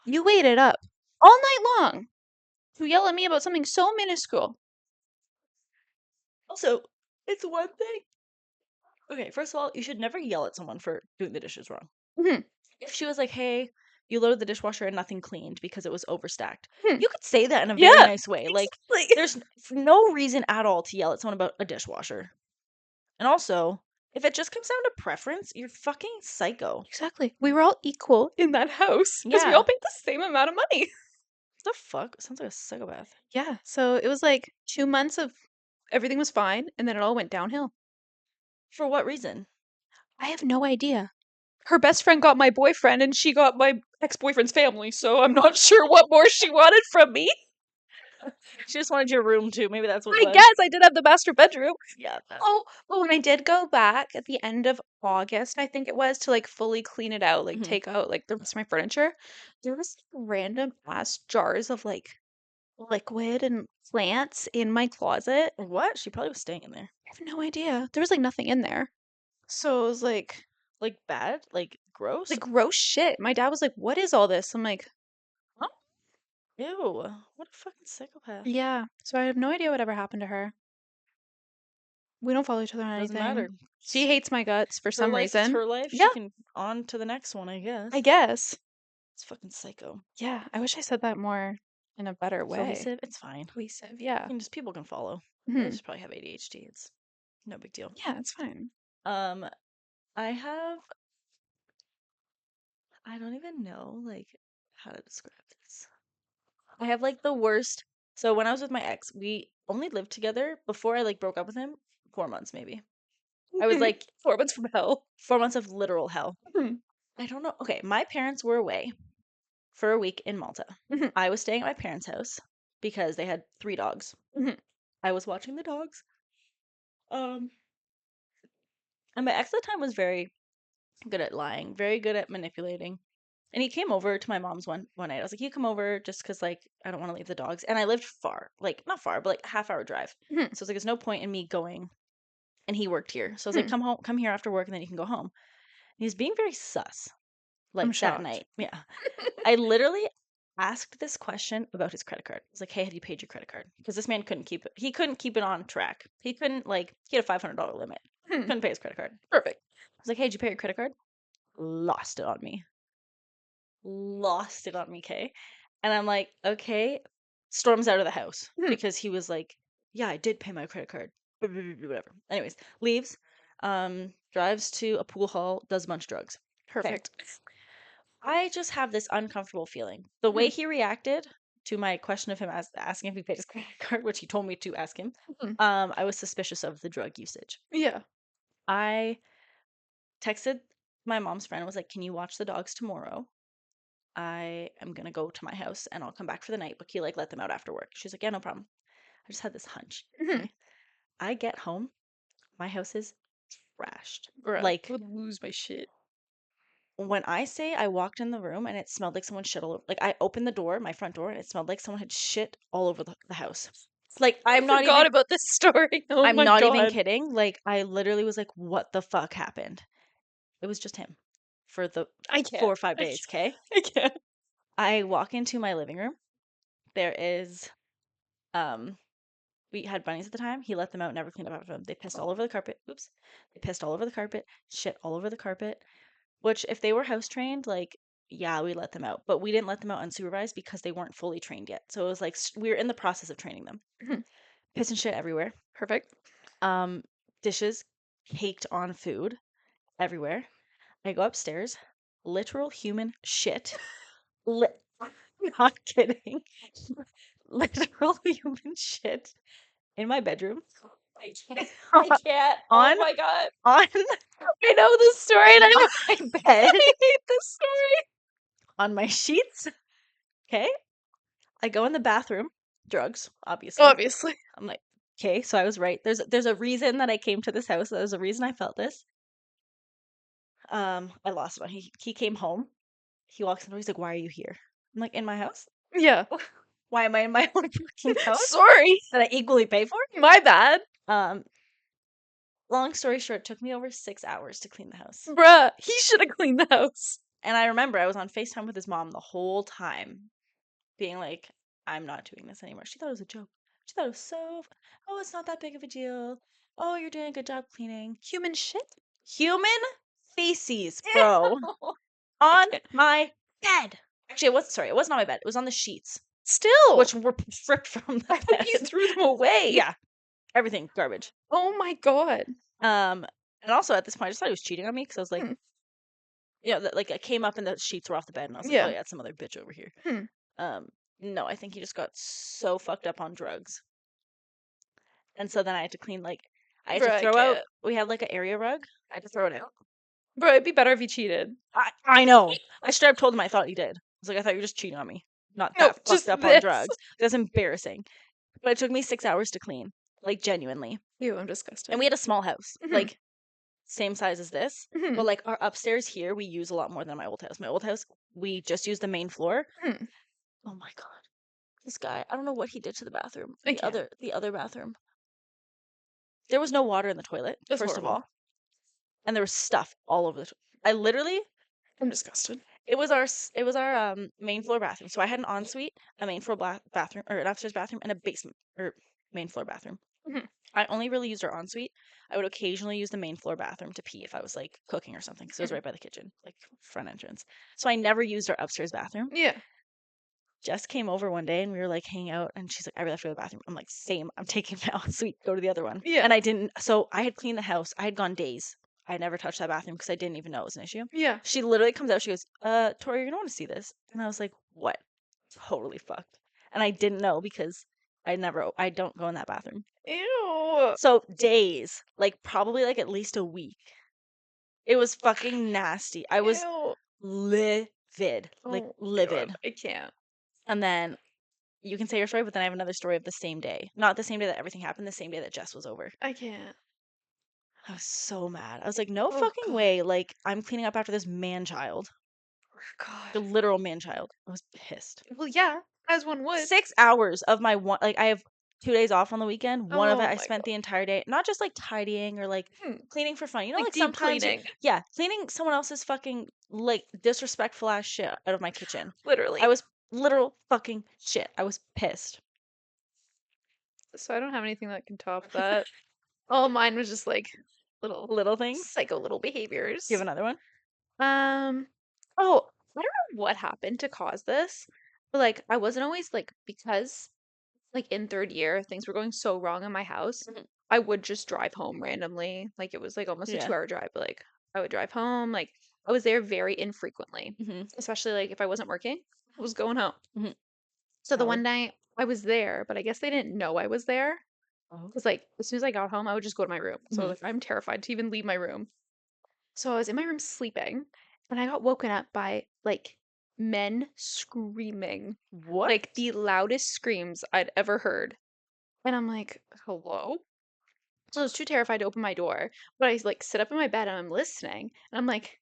you waited up all night long to yell at me about something so minuscule. Also, it's one thing. Okay, first of all, you should never yell at someone for doing the dishes wrong. Mhm, If she was like, "Hey, you loaded the dishwasher and nothing cleaned because it was overstacked," mhm. you could say that in a very Yeah, nice way. Like, exactly. there's no reason at all to yell at someone about a dishwasher. And also, if it just comes down to preference, you're fucking psycho. Exactly. We were all equal in that house because we all Yeah. paid the same amount of money. What the fuck? Sounds like a psychopath. Yeah, so it was like 2 months of everything was fine, and then it all went downhill. For what reason? I have no idea. Her best friend got my boyfriend, and she got my ex-boyfriend's family, so I'm not sure what more she wanted from me. She just wanted your room too. Maybe that's what it I was. guess I did have the master bedroom. Yeah. Oh, but when I did go back at the end of August, I think it was, to like fully clean it out, like Mhm. take out like the rest of my furniture, there was random ass jars of like liquid and plants in my closet. What? She probably was staying in there. I have no idea. There was like nothing in there. So it was Like bad? Like gross? like gross shit. My dad was like, "What is all this?" I'm like, "Huh?" Ew. What a fucking psychopath. Yeah. So I have no idea whatever happened to her. We don't follow each other on Doesn't anything. matter. She hates my guts for Her some life is reason. her life. She Yeah, can on to the next one, I I guess. guess. It's fucking psycho. Yeah, I wish I said that more in a better way. Cohesive? It's fine. Cohesive, yeah. People can follow. They Hmm. just probably have ADHD. It's no big deal. Yeah, it's fine. Um, I have I don't even know like how to describe this. I have like the worst. So when I was with my ex, we only lived together before I like broke up with him 4 months maybe. I was like 4 months from hell. 4 months of literal hell. Hmm. I don't know. Okay, my parents were away for a week in Malta. Mhm, I was staying at my parents' house because they had 3 dogs. mhm, I was watching the dogs. Um, and my ex at the time was very good at lying, very good at manipulating. And he came over to my mom's one night. I was like, "You come over just because like I don't want to leave the dogs." And I lived far, like not far, but like a half hour drive. mhm, So it's like there's no point in me going. And he worked here, so I was like, mhm. "Come home, come here after work, and then you can go home." And he's being very sus, I'm like that shocked. night. Yeah, I literally asked this question about his credit card. I was like, "Hey, have you paid your credit card?" Because this man couldn't keep it. He couldn't keep it on track. He couldn't like he had a $500 limit. Hmm. Couldn't pay his credit card. Perfect. I was like, "Hey, did you pay your credit card?" Lost it on me. Lost it on me, Kay. And I'm like, "Okay." Storms out of the house Hmm. because he was like, "Yeah, I did pay my credit card." Whatever. Anyways, leaves, drives to a pool hall, does a bunch of drugs. Okay. Perfect. I just have this uncomfortable feeling. The way Hmm, he reacted to my question of him asking if he paid his credit card, which he told me to ask him, mhm. I was suspicious of the drug usage. Yeah. I texted my mom's friend, was like, "Can you watch the dogs tomorrow? I am gonna go to my house and I'll come back for the night, but can you like let them out after work?" She's like, "Yeah, no problem." I just had this hunch. Mhm. Okay. I get home, my house is trashed. Bruh, I Like would lose my shit. when I say I walked in the room and it smelled like someone shit all over, like I opened the door, my front door, and it smelled like someone had shit all over the house. Like I forgot about this story. Oh I'm my not even god. kidding. Like I literally was like, what the fuck happened? It was just him for the I four can't. or five I days. Okay. can't. I can't. I walk into my living room. There is um we had bunnies at the time. He let them out, never cleaned up after them. They pissed all over the carpet. Oops. They pissed all over the carpet, shit all over the carpet. Which, if they were house trained, like, yeah, we let them out. But we didn't let them out unsupervised because they weren't fully trained yet. So it was like we were in the process of training them. Mhm. Piss and shit everywhere. Perfect. Um, dishes caked on food everywhere. I go upstairs, literal human shit. Li- Not kidding. Literal human shit in my bedroom. I can't. I can't. Oh on my god. on I know this story and on my bed, I hate this story. on my sheets. Okay. I go in the bathroom. Drugs, obviously. Obviously. I'm like, okay, so I was right. There's a reason that I came to this house. There's a reason I felt this. I lost him. He came home. He walks in the door. He's like, "Why are you here?" I'm like, "In my house? Yeah. Why am I in my own fucking house Sorry. that I equally pay for?" My bad. Um, long story short, it took me over 6 hours to clean the house. Bruh, he should have cleaned the house. And I remember I was on FaceTime with his mom the whole time, being like, "I'm not doing this anymore." She thought it was a joke. She thought it was so, "Oh, it's not that big of a deal. Oh, you're doing a good job cleaning." Human shit? Human feces, bro, on my bed. Actually, it wasn't on my bed. It was on the sheets, Still. which were ripped from the I thought you bed. threw them away. Yeah, everything garbage. Oh my god. And also at this point, I just thought he was cheating on me because I was like, Hmm. like I came up and the sheets were off the bed, and I was like, Yeah. "Oh yeah, it's some other bitch over here." Hmm. No, I think he just got so fucked up on drugs, and so then I had to clean I had Bro, to I throw out. can't. We had like an area rug. I had to throw it out. Bro, it'd be better if he cheated. I know. I straight up told him I thought he did. I was like, "I thought you were just cheating on me, not Nope, that just fucked up on this. drugs." That's embarrassing. But it took me 6 hours to clean, like genuinely. Ew, I'm disgusted. And we had a small house, Mhm. like same size as this. Mhm. But like our upstairs here, we use a lot more than my old house. My old house, we just use the main floor. Mhm. Oh my god, this guy! I don't know what he did to the bathroom. I can't. The other bathroom. There was no water in the toilet, That's first of horrible. all, and there was stuff all over the. I literally, I'm disgusted. it was our main floor bathroom. So I had an ensuite, a main floor bathroom, or an upstairs bathroom, and a basement or main floor bathroom. Mhm. I only really used our ensuite. I would occasionally use the main floor bathroom to pee if I was like cooking or something, because it was Mhm. right by the kitchen, like front entrance. So I never used our upstairs bathroom. Yeah. Jess came over one day and we were like hanging out, and she's like, "I really have to go to the bathroom." I'm like, "Same. I'm taking my ensuite. Go to the other one." Yeah. And I didn't. So I had cleaned the house. I had gone days. I had never touched that bathroom because I didn't even know it was an issue. Yeah. She literally comes out. She goes, Tori, you're gonna want to see this." And I was like, "What?" Totally fucked. And I didn't know because I don't go in that bathroom. Ew. So days, like probably like at least a week. It was fucking nasty. I was Ew. livid, like Oh my god, livid. I can't. And then you can say your story, but then I have another story of the same day. Not the same day that everything happened, the same day that Jess was over. I can't. I was so mad. I was like, "No Oh fucking god. way. Like, I'm cleaning up after this man child, Oh god. the literal man child." I was pissed. Well, yeah, as one would. 6 hours of my one, like, I have 2 days off on the weekend. One of it, Oh I my spent god. the entire day, not just like tidying or like Hmm. cleaning for fun. You know, Like like deep sometimes cleaning. yeah, cleaning someone else's fucking like disrespectful ass shit out of my kitchen. Literally. I was literal fucking shit. I was pissed. So I don't have anything that can top that. All mine was just like little Little things. psycho little Do behaviors. you have another one? Um, oh, I don't know what happened to cause this, but like I wasn't always like because like in third year things were going so wrong in my house. Mhm. I would just drive home randomly. Like it was like almost a Yeah. 2 hour drive, but like I would drive home. Like I was there very infrequently, Mm-hmm. especially like if I wasn't working, I was going home. Mm-hmm. So the Valid. one night I was there, but I guess they didn't know I was there Oh. because like as soon as I got home, I would just go to my room. So Mm-hmm. like I'm terrified to even leave my room. So I was in my room sleeping, and I got woken up by like men screaming, What? like the loudest screams I'd ever heard. And I'm like, hello? So I was too terrified to open my door, but I like sit up in my bed and I'm listening, and I'm like,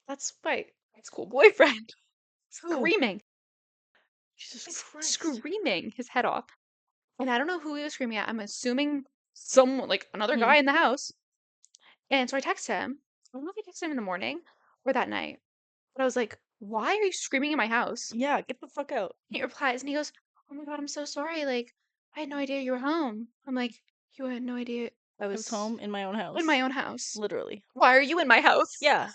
that's my high school boyfriend Who? screaming. Jesus He's Christ. screaming his head off. And I don't know who he was screaming at. I'm assuming someone, like another Mm-hmm. guy in the house. And so I texted him. I don't know if I texted him in the morning or that night. But I was like, why are you screaming in my house? Yeah, get the fuck out. He replies and he goes, oh my God, I'm so sorry. Like, I had no idea you were home. I'm like, you had no idea I I was was home in my own house. in my own house. Literally. Why are you in my house? Yeah.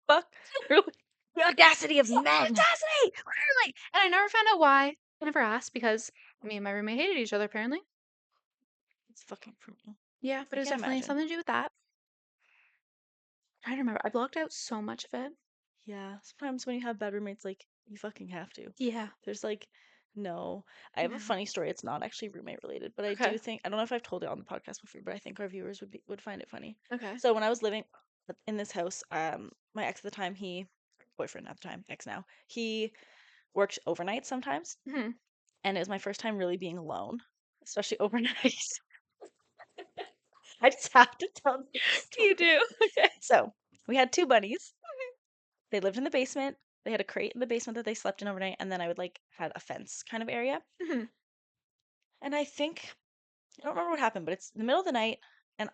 Fuck. Literally. The audacity of men. Audacity! Literally. And I never found out why. I never asked because me and my roommate hated each other, apparently. It's fucking criminal. Yeah, but I it was can't definitely imagine. something to do with that. I don't remember. I blocked out so much of it. Yeah. Sometimes when you have bad roommates, like, you fucking have to. Yeah. There's like, no. I have a No. funny story. It's not actually roommate related, but I Okay. do think, I don't know if I've told it on the podcast before, but I think our viewers would find it funny. Okay. So when I was living in this house, my ex at the time, boyfriend at the time, ex now, he worked overnight sometimes. Hmm. And it was my first time really being alone, especially overnight. I just have to tell this You story. do. Okay. So we had two bunnies. They lived in the basement. They had a crate in the basement that they slept in overnight, and then I would like had a fence kind of area. Mhm. And I don't remember what happened, but it's the middle of the night, and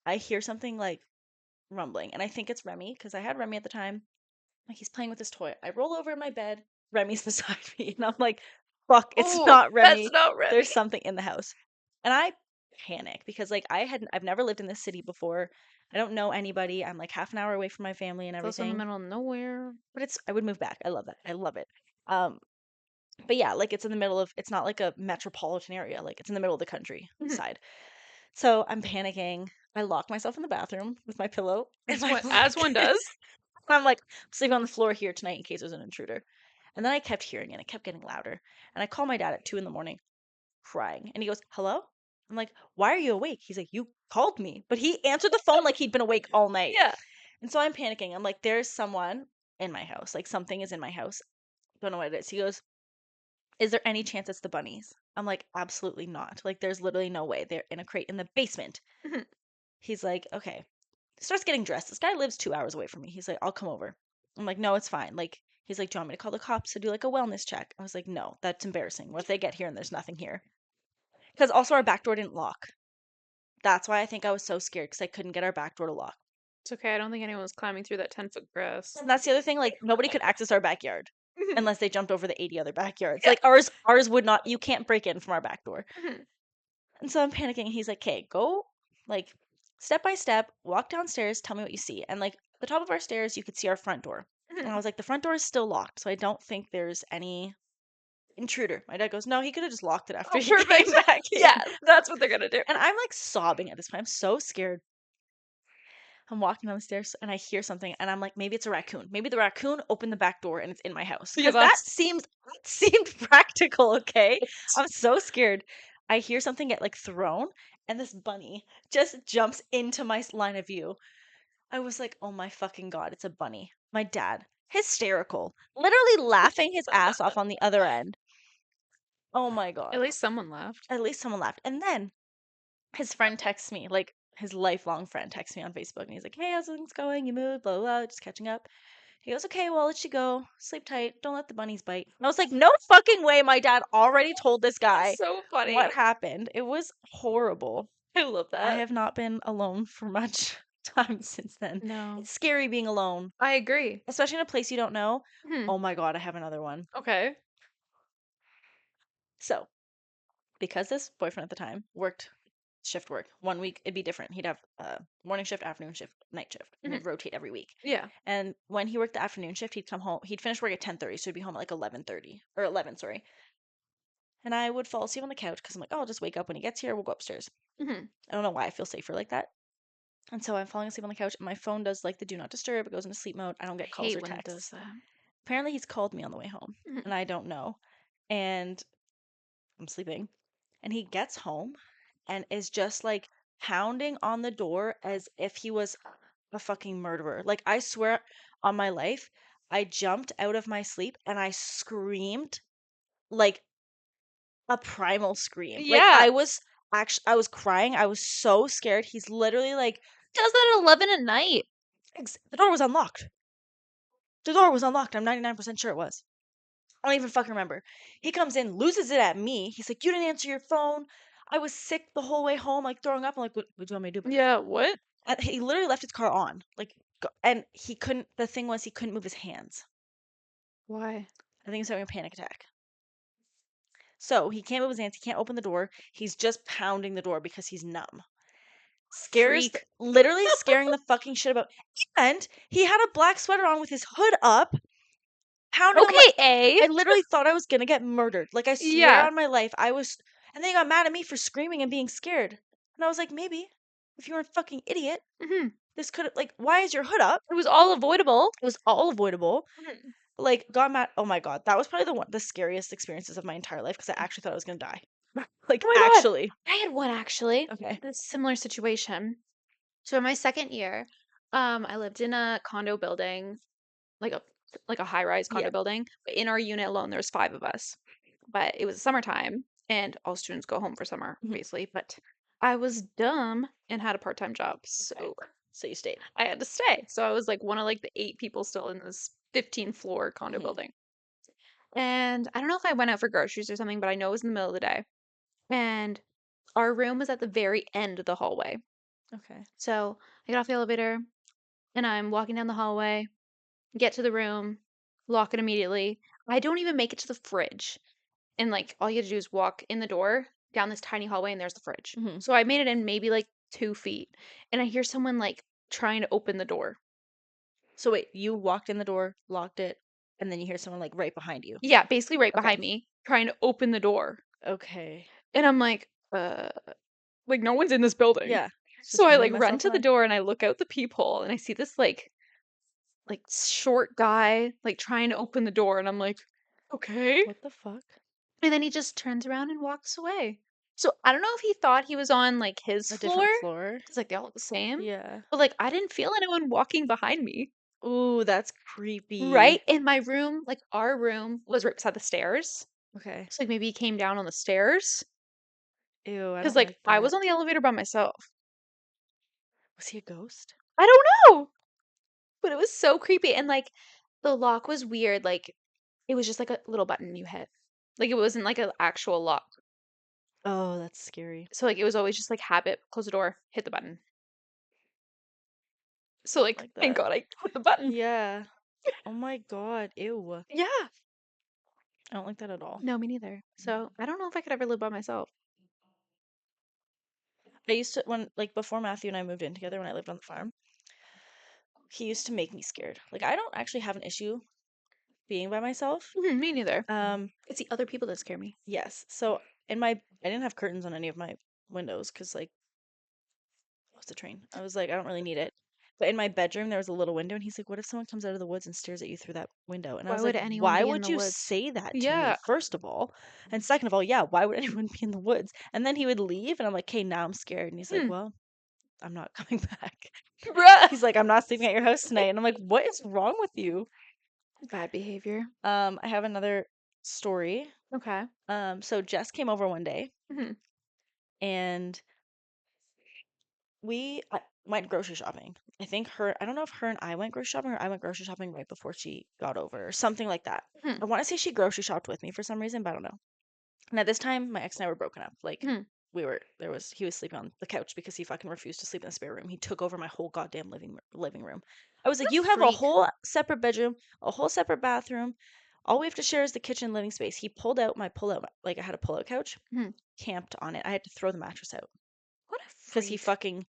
I hear something like rumbling, and I think it's Remy because I had Remy at the time. Like he's playing with his toy. I roll over in my bed. Remy's beside me, and I'm like, "Fuck, it's Oh, not that's Remy. not There's Remy. something in the house." And I panic because like I've never lived in this city before. I don't know anybody. I'm like half an hour away from my family and It's also in the everything. middle of nowhere. But I would move back. I love that. I love it. Um, but yeah, like it's in the middle of it's not like a metropolitan area. Like it's in the middle of the Mhm. countryside. So I'm panicking. I lock myself in the bathroom with my pillow and my As blanket. one does. I'm like, sleeping on the floor here tonight in case there's an intruder. And then I kept hearing it. It kept getting louder. And I call my dad at 2 in the morning, crying. And he goes, "Hello?" I'm like, "Why are you awake?" He's like, "You called me." But he answered the phone like he'd been awake all night. Yeah. And so I'm panicking. I'm like, "There's someone in my house. Like something is in my house. Don't know what it is." He goes, "Is there any chance it's the bunnies?" I'm like, "Absolutely not. Like there's literally no way. They're in a crate in the basement." Mhm. He's like, "Okay." Starts getting dressed. This guy lives 2 hours away from me. He's like, "I'll come over." I'm like, "No, it's fine." Like, he's like, "Do you want me to call the cops to do like a wellness check?" I was like, "No, that's embarrassing. What if they get here and there's nothing here?" Because also our back door didn't lock. That's why I think I was so scared because I couldn't get our back door to lock. It's okay. I don't think anyone was climbing through that 10-foot grass. And that's the other thing. Like, nobody could access our backyard Mhm. unless they jumped over the 80 other backyards. Yeah. Like ours would not. You can't break in from our back door. Mhm. And so I'm panicking. He's like, "Okay, go like step by step, walk downstairs, tell me what you see." And like the top of our stairs, you could see our front door. And I Mhm. was like, "The front door is still locked, so I don't think there's any intruder." My dad goes, "No, he could have just locked it after Oh, he came perfect. back Yeah, in." that's what they're gonna do. And I'm like sobbing at this point. I'm so scared. I'm walking down the stairs and I hear something and I'm like, maybe it's a raccoon. Maybe the raccoon opened the back door and it's in my house. Yeah, Because that that's seemed practical, okay? I'm so scared. I hear something get like thrown and this bunny just jumps into my line of view. I was like, oh my fucking God, it's a bunny. My dad, hysterical, literally laughing his ass off on the other end. Oh my at God. least someone laughed. At least someone laughed. And then his friend texts me, like his lifelong friend texts me on Facebook and he's like, "Hey, how's things going? You moved, blah, blah, blah, just catching up." He goes, "Okay, well, I'll let you go. Sleep tight. Don't let the bunnies bite." And I was like, no fucking way. My dad already told this That's guy so what funny. happened. It was horrible. I love I that. have not been alone for much time since then. No. It's scary being alone, I agree. especially in a place you don't know. Mhm. Oh my God, I have another one. Okay. So, because this boyfriend at the time worked shift work, 1 week it'd be different. He'd have morning shift, afternoon shift, night shift, and Mhm. it'd rotate every week. Yeah. And when he worked the afternoon shift, he'd come home. He'd finish work at 10:30, so he'd be home at like 11:30 or 11, sorry. And I would fall asleep on the couch because I'm like, oh, I'll just wake up when he gets here. We'll go upstairs. Mhm. I don't know why I feel safer like that. And so I'm falling asleep on the couch, and my phone does like the do not disturb. It goes into sleep mode. I don't I get calls hate or when it does texts. that. Apparently, he's called me on the way home, Mhm. and I don't know. And I'm sleeping, and he gets home and is just like pounding on the door as if he was a fucking murderer. Like, I swear on my life, I jumped out of my sleep and I screamed like a primal scream. Like, Yeah. I was crying. I was so scared. He's literally like, Does that at 11 at night. the door was unlocked. The door was unlocked. I'm 99% sure it was. I don't even fucking remember. He comes in, loses it at me. He's like, "You didn't answer your phone." I was sick the whole way home, like throwing up. I'm like, what do you want me to do about it?" Yeah, what? And he literally left his car on. Like, and he couldn't, the thing was, he couldn't move his hands. Why? I think he's having a panic attack. So he can't move his hands. He can't open the door. He's just pounding the door because he's numb. Freak. Literally scaring the fucking shit about. And he had a black sweater on with his hood up, pounding on my. Okay, A. I literally thought I was gonna get murdered. Like I swear Yeah. on my life, I was. And then he got mad at me for screaming and being scared. And I was like, maybe if you were a fucking idiot, Mhm. this could have like. Why is your hood up? It was all avoidable. It was all avoidable. Mhm. Like got mad. Oh my God, that was probably the scariest experiences of my entire life because I actually thought I was gonna die. Like Oh my God. actually. I had one actually. Okay. A similar situation. So in my second year, I lived in a condo building, like a high-rise Yeah. condo building. But in our unit alone, there's 5 of us. But it was summertime, and all students go home for summer, Mhm. obviously. But I was dumb and had a part-time job, Okay. so So you stayed. I had to stay. So I was like one of like the 8 people still in this 15-floor condo Hmm. building. And I don't know if I went out for groceries or something, but I know it was in the middle of the day. And our room was at the very end of the hallway. Okay. So I get off the elevator and I'm walking down the hallway, get to the room, lock it immediately. I don't even make it to the fridge. And like all you have to do is walk in the door down this tiny hallway and there's the fridge. Hmm. So I made it in maybe like 2 feet. And I hear someone like trying to open the door. So wait, you walked in the door, locked it, and then you hear someone like right behind you. Yeah, basically right Okay. behind me, trying to open the door. Okay. And I'm like no one's in this building. Yeah. It's So just I me, like run myself, to and the I. door and I look out the peephole and I see this like short guy like trying to open the door and I'm like, okay. What the fuck? And then he just turns around and walks away. So I don't know if he thought he was on like his A floor, different floor? because like they all look the same. Yeah. But like I didn't feel anyone walking behind me. Ooh, that's Right? creepy. In my room, like our room was right beside the stairs. Okay. So like maybe he came down on the stairs. Ew, I Because don't like like I was that. on the elevator by myself. Was he a ghost? I don't know. But it was so creepy. And like the lock was weird. Like it was just like a little button you hit. Like it wasn't like an actual lock. Oh, that's scary. So like it was always just like habit, close the door, hit the button. So like Like thank that. God I hit the button. Yeah. Oh my God. Ew. Yeah. I don't like that at all. No, me neither. So I don't know if I could ever live by myself. I used to, when, like, before Matthew and I moved in together, when I lived on the farm, he used to make me scared. Like, I don't actually have an issue being by myself. Mhm, me neither. Um, It's the other people that scare me. yes. So in my, I didn't have curtains on any of my windows because, like, what's the train? I was like, I don't really need it. But in my bedroom, there was a little window, and he's like, "What if someone comes out of the woods and stares at you through that window?" And I Why was would like, anyone "Why be in would the you woods? say that to me, Yeah. first of all? And second of all, yeah, why would anyone be in the woods?" And then he would leave, and I'm like, "Okay, now I'm scared." And he's like, Hmm. "Well, I'm not coming back." Bruh. He's like, "I'm not sleeping at your house tonight." And I'm like, "What is wrong with you?" Bad behavior. I have another story. Okay. So Jess came over one day, Hmm. and we went grocery shopping. I think her, I don't know if her and I went grocery shopping or I went grocery shopping right before she got over or something like that. Hmm. I want to say she grocery shopped with me for some reason, but I don't know. And at this time, my ex and I were broken up. Like, Hmm. he was sleeping on the couch because he fucking refused to sleep in the spare room. He took over my whole goddamn living room. I was What like, a "You have a freak. whole separate bedroom, a whole separate bathroom. All we have to share is the kitchen living space." He pulled out my pull out, like I had a pull out couch, Hmm. camped on it. I had to throw the mattress out What a because he freak. fucking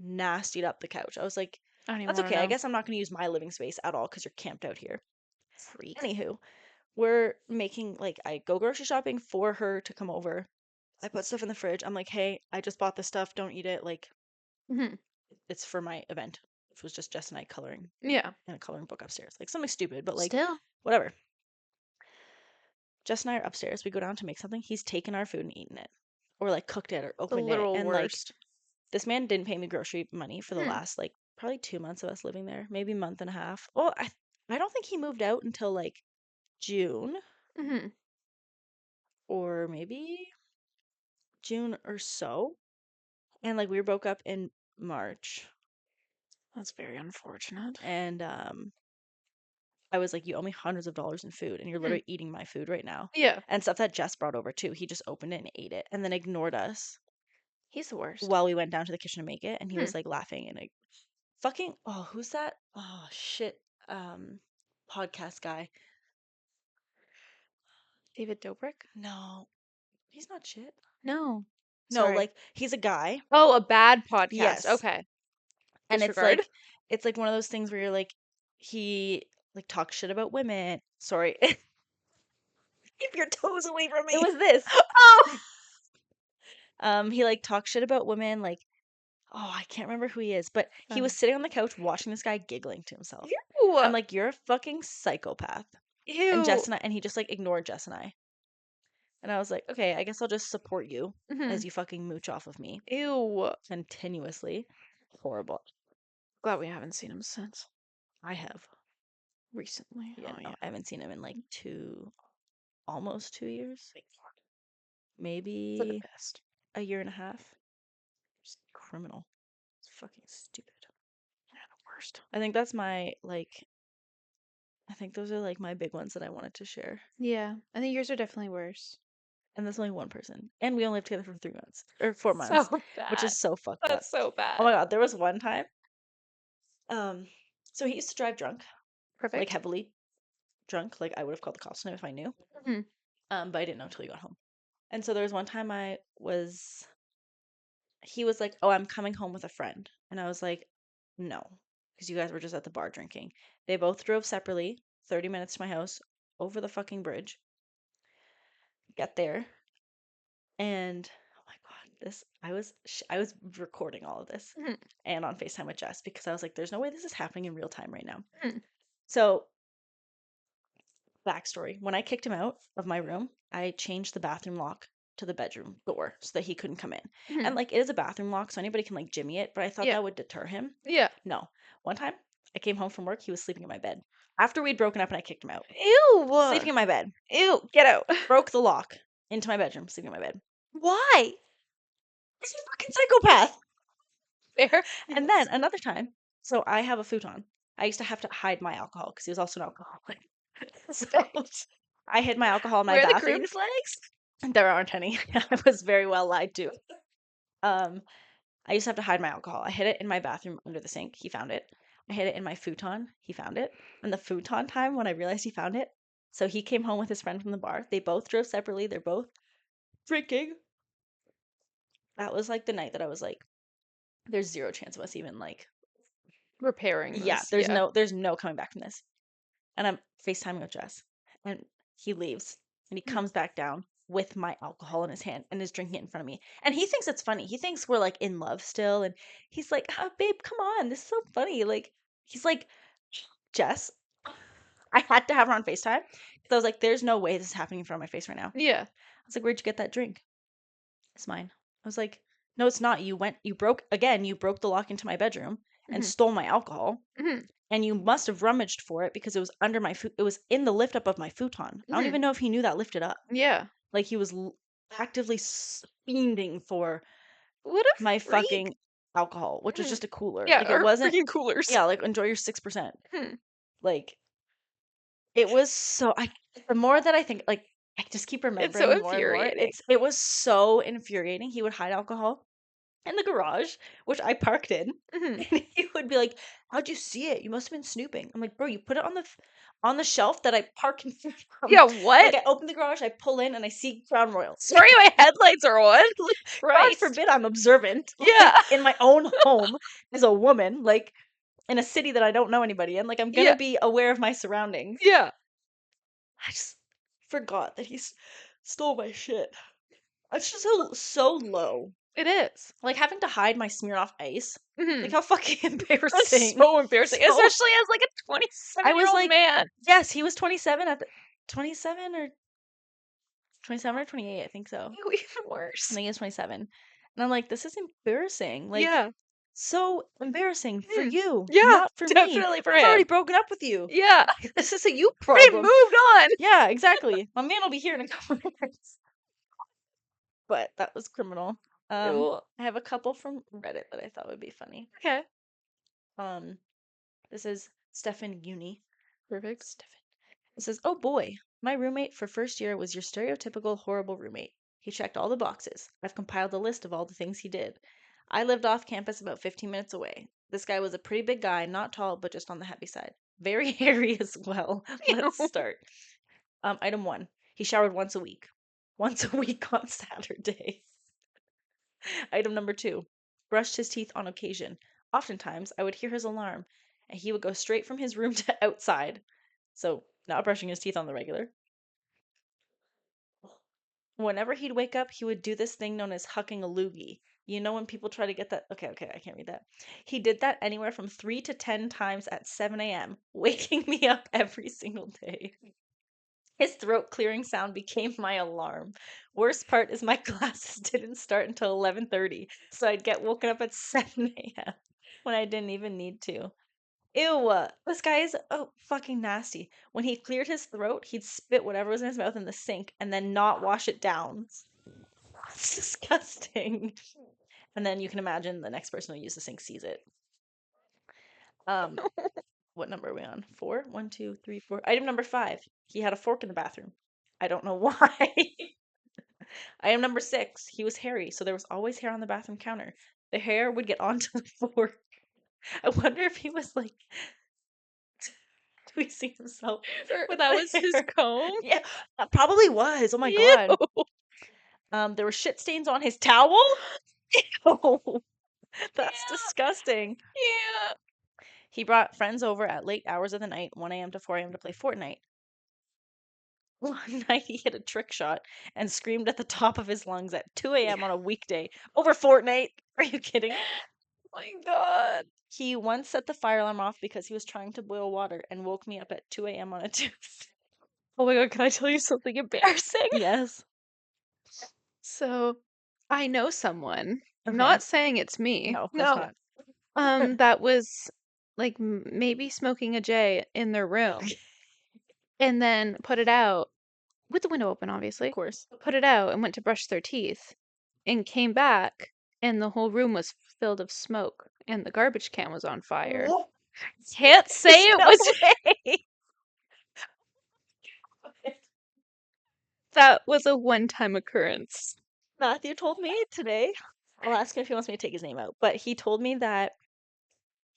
nastied up the couch. I was like, I don't even "That's want to okay. I know. guess I'm not going to use my living space at all because you're camped out here." Freak. Anywho, we're making like I go grocery shopping for her to come over. I put stuff in the fridge. I'm like, "Hey, I just bought this stuff. Don't eat it. Like, Hmm. it's for my event." It was just Jess and I coloring Yeah. in a coloring book upstairs. Like something stupid, but like Still. whatever. Jess and I are upstairs. We go down to make something. He's taken our food and eaten it. Or like cooked it or The opened it. literal And like worst. this man didn't pay me grocery money for the Hmm. last like probably 2 months of us living there, maybe month and a half. Well, I don't think he moved out until like June Hmm. or maybe June or so. And like we broke up in March. That's very unfortunate. And I was like, "You owe me hundreds of dollars in food, and you're Hmm. literally eating my food right now." Yeah. And stuff that Jess brought over too. He just opened it and ate it, and then ignored us He's the worst. while we went down to the kitchen to make it. And he Hmm. was like laughing and like, fucking, oh, who's that? Oh shit, podcast guy. David Dobrik? No, he's not shit. No. No, Sorry. like he's a guy. Oh, a bad podcast. Yes, Okay. and Disregard. it's like one of those things where you're like, he like talks shit about women. Sorry, keep your toes away from It me. was this. Oh! He like talks shit about women, like, oh, I can't remember who he is, but he was Oh. sitting on the couch watching this guy giggling to himself. Ew. I'm like, "You're a fucking psychopath." And Ew. Jess and I, and he just like ignored Jess and I. And I was like, "Okay, I guess I'll just support you Hmm. as you fucking mooch off of me Ew. continuously." Horrible. Glad we haven't seen him since I have. recently. Yeah, Oh no, yeah. I haven't seen him in like almost 2 years, Thank God. For the maybe best. a year and a half. Just criminal. It's fucking stupid. Yeah, the worst. I think that's my like I think those are like my big ones that I wanted to share. Yeah, I think yours are definitely worse. And that's only one person. And we only lived together for 3 months or 4 months, So which bad. is so fucked up. That's so Oh my bad. God, there was one time. So he used to drive drunk, like Perfect. heavily drunk. Like I would have called the cops on him if I knew. Hmm. But I didn't know until he got home. And so there was one time he was like, "Oh, I'm coming home with a friend." And I was like, "No, because you guys were just at the bar drinking." They both drove separately, 30 minutes to my house, over the fucking bridge. Get there, and oh my God, I was recording all of this Hmm. and on FaceTime with Jess because I was like, "There's no way this is happening in real time right now." Hmm. So, backstory: when I kicked him out of my room, I changed the bathroom lock to the bedroom door so that he couldn't come in. Hmm. And like it is a bathroom lock, so anybody can like jimmy it, but I thought Yeah. that would deter him. Yeah. No. One time, I came home from work, he was sleeping in my bed. After we'd broken up and I kicked him out. Ew. Sleeping in my bed. Ew. Get out. Broke the lock into my bedroom, sleeping in my bed. Why? He's a fucking psychopath. Fair. And then Yes. another time, so I have a futon. I used to have to hide my alcohol because he was also an alcoholic. So Perfect. I hid my alcohol in my Where are the bathroom. green flags? There aren't any. I was very well lied to. Um, I used to have to hide my alcohol. I hid it in my bathroom under the sink. He found it. I hid it in my futon. He found it. And the futon time when I realized he found it. So he came home with his friend from the bar. They both drove separately. They're both drinking. That was like the night that I was like, there's zero chance of us even like, Repairing yeah, this. there's Yeah. no coming back from this. And I'm FaceTiming with Jess. And he leaves and he Hmm. comes back down with my alcohol in his hand and is drinking it in front of me. And he thinks it's funny. He thinks we're like in love still. And he's like, oh, babe, come on. This is so funny. Like, he's like, Jess, I had to have her on FaceTime. Because I was like, there's no way this is happening in front of my face right now. Yeah. I was like, where'd you get that drink? It's mine. I was like, no, it's not. You broke, again, you broke the lock into my bedroom and Hmm. stole my alcohol. Hmm. And you must have rummaged for it because it was under my it was in the lift up of my futon. I don't Hmm. even know if he knew that lifted up. Yeah. Like he was actively fiending for What a my freak. fucking alcohol, which was Hmm. just a cooler. Yeah. Like it Or wasn't, freaking coolers. yeah, like enjoy your 6%. Hmm. Like it was so I the more that I think like I just keep It's so remembering more and more. infuriating. It was so infuriating. He would hide alcohol in the garage, which I parked in, Hmm. and he would be like, "How'd you see it? You must have been snooping." I'm like, "Bro, you put it on the shelf that I park in front of." Yeah. Like What? I open the garage, I pull in, and I see Crown Royals. Sorry, my headlights are on. Like, God Christ. forbid I'm observant, Yeah. like in my own home as a woman, like in a city that I don't know anybody in. Like I'm gonna Yeah. be aware of my surroundings. Yeah. I just forgot that stole my shit. It's just so low. It is. Like having to hide my Smirnoff Ice. Like Hmm. how fucking That's embarrassing. so embarrassing, So especially as like a I 27-year-old was year old like, man. yes, he was 27 at the 27 or 27 or 28, I think so. Ew, even I worse. think he was 27. And I'm like, this is embarrassing. Like Yeah. so embarrassing for Hmm. you, Yeah. not for me. Definitely for I've already him. broken up with you. Yeah. This is a you Already problem. moved on. Yeah, exactly. My man will be here in a couple minutes. But that was criminal. Ew. I have a couple from Reddit that I thought would be funny. Okay. Um, this is Stefan Uni. Perfect. Stefan. It says, "Oh boy, my roommate for first year was your stereotypical horrible roommate. He checked all the boxes. I've compiled a list of all the things he did. I lived off campus about 15 minutes away. This guy was a pretty big guy, not tall, but just on the heavy side. Very hairy as well. Let's Ew. start. Item one, he showered once a week. Once a week on Saturdays. Item number two, brushed his teeth on occasion. Oftentimes, I would hear his alarm, and he would go straight from his room to outside. So, not brushing his teeth on the regular. Whenever he'd wake up, he would do this thing known as hucking a loogie. You know when people try to get that? Okay, I can't read that. He did that anywhere from 3 to 10 times at 7 a.m., waking me up every single day. His throat clearing sound became my alarm. Worst part is my classes didn't start until 11:30, so I'd get woken up at 7 a.m. when I didn't even need to. Ew, this guy is oh fucking nasty. When he cleared his throat, he'd spit whatever was in his mouth in the sink and then not wash it down. It's disgusting. And then you can imagine the next person who uses the sink sees it. Um, What number are we on? 4? 1, 2, 3, 4. Item number 5. He had a fork in the bathroom. I don't know why. Item number 6. He was hairy, so there was always hair on the bathroom counter. The hair would get onto the fork. I wonder if he was like tweezing himself Or with that the was his hair. comb. Yeah, that probably was. Oh my God. Ew. There were shit stains on his towel. Oh, that's Yeah. disgusting. Yeah. He brought friends over at late hours of the night, 1 a.m. to 4 a.m. to play Fortnite. One night he hit a trick shot and screamed at the top of his lungs at 2 a.m. on a weekday over Fortnite. Are you kidding? Oh my God. He once set the fire alarm off because he was trying to boil water and woke me up at 2 a.m. on a Tuesday. Oh my God, can I tell you something embarrassing? Yes. So, I know someone, I'm Okay. not saying it's me, No, of course no, not. that was like maybe smoking a J in their room Okay. and then put it out with the window open, Of obviously, course. put it out and went to brush their teeth and came back and the whole room was filled of smoke and the garbage can was on fire. What? Can't say There's it no was way. that was a one-time occurrence. Matthew told me today. I'll ask him if he wants me to take his name out, but he told me that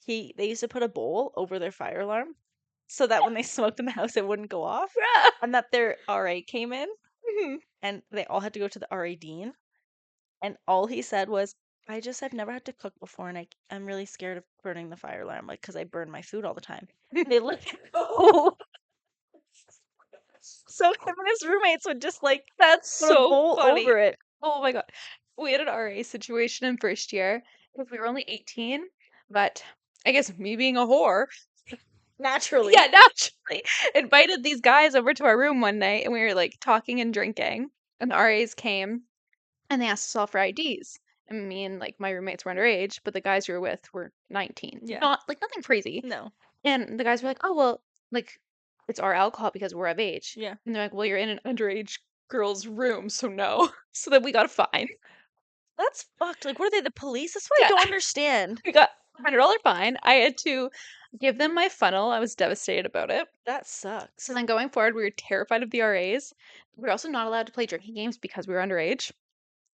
they used to put a bowl over their fire alarm so that when they smoked in the house it wouldn't go off, and that their RA came in Mhm. and they all had to go to the RA dean, and all he said was, I've never had to cook before, and I'm really scared of burning the fire alarm, like, because I burn my food all the time. They let it go. So him and his roommates would just like That's put a so bowl funny. over it. Oh my God. We had an RA situation in first year because we were only 18, but I guess me being a whore, Naturally. yeah, naturally, invited these guys over to our room one night and we were like talking and drinking. And the RAs came and they asked us all for IDs. And me and like my roommates were underage, but the guys we were with were 19. Yeah. Not like nothing crazy. No. And the guys were like, oh, well, like it's our alcohol because we're of age. Yeah. And they're like, well, you're in an underage girl's room, so no. So then we got a fine. That's fucked. Like, what are they, the police? That's what I Yeah, don't understand. we got a $100 fine. I had to give them my funnel. I was devastated about it. That So sucks. then going forward, we were terrified of the RAs. We were also not allowed to play drinking games because we were underage.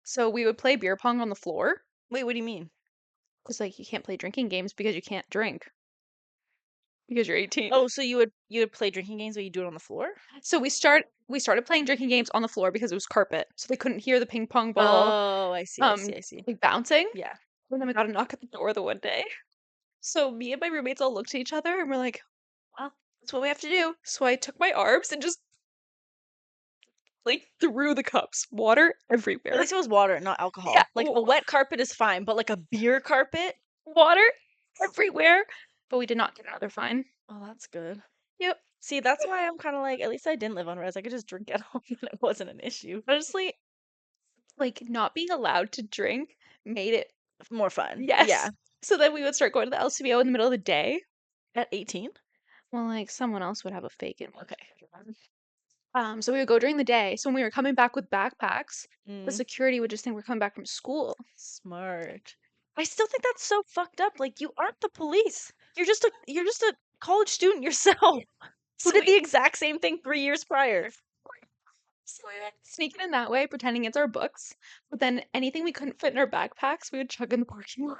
So we would play beer pong on the floor. Wait, what do you mean? Because like you can't play drinking games because you can't drink because you're 18. Oh, so you would play drinking games, but you do it on the floor? So we started playing drinking games on the floor because it was carpet, so they couldn't hear the ping pong ball Oh, I see, I see, I see. like bouncing. Yeah. And then we got a knock at the door the one day. So me and my roommates all looked at each other and we're like, well, that's what we have to do. So I took my arms and just like threw the cups, water At everywhere. least it was water, not Yeah, alcohol. Like a wet carpet is fine, but like a beer carpet? water everywhere. But we did not get another fine. Oh, that's good. Yep. See, that's why I'm kind of like, at least I didn't live on res. I could just drink at home and it wasn't an issue. Honestly, like not being allowed to drink made it More fun. yes. Yeah. So then we would start going to the LCBO in the middle of the day. At 18? Well, like someone else would have a fake in one. Okay. So we would go during the day. So when we were coming back with backpacks, the Mm, security would just think we're coming back from school. smart. I still think that's so fucked up. Like, you aren't the police. You're just a college student yourself who So did we, the exact same thing 3 years prior. so we would sneak in that way, pretending it's our books. But then anything we couldn't fit in our backpacks, we would chug in the parking lot.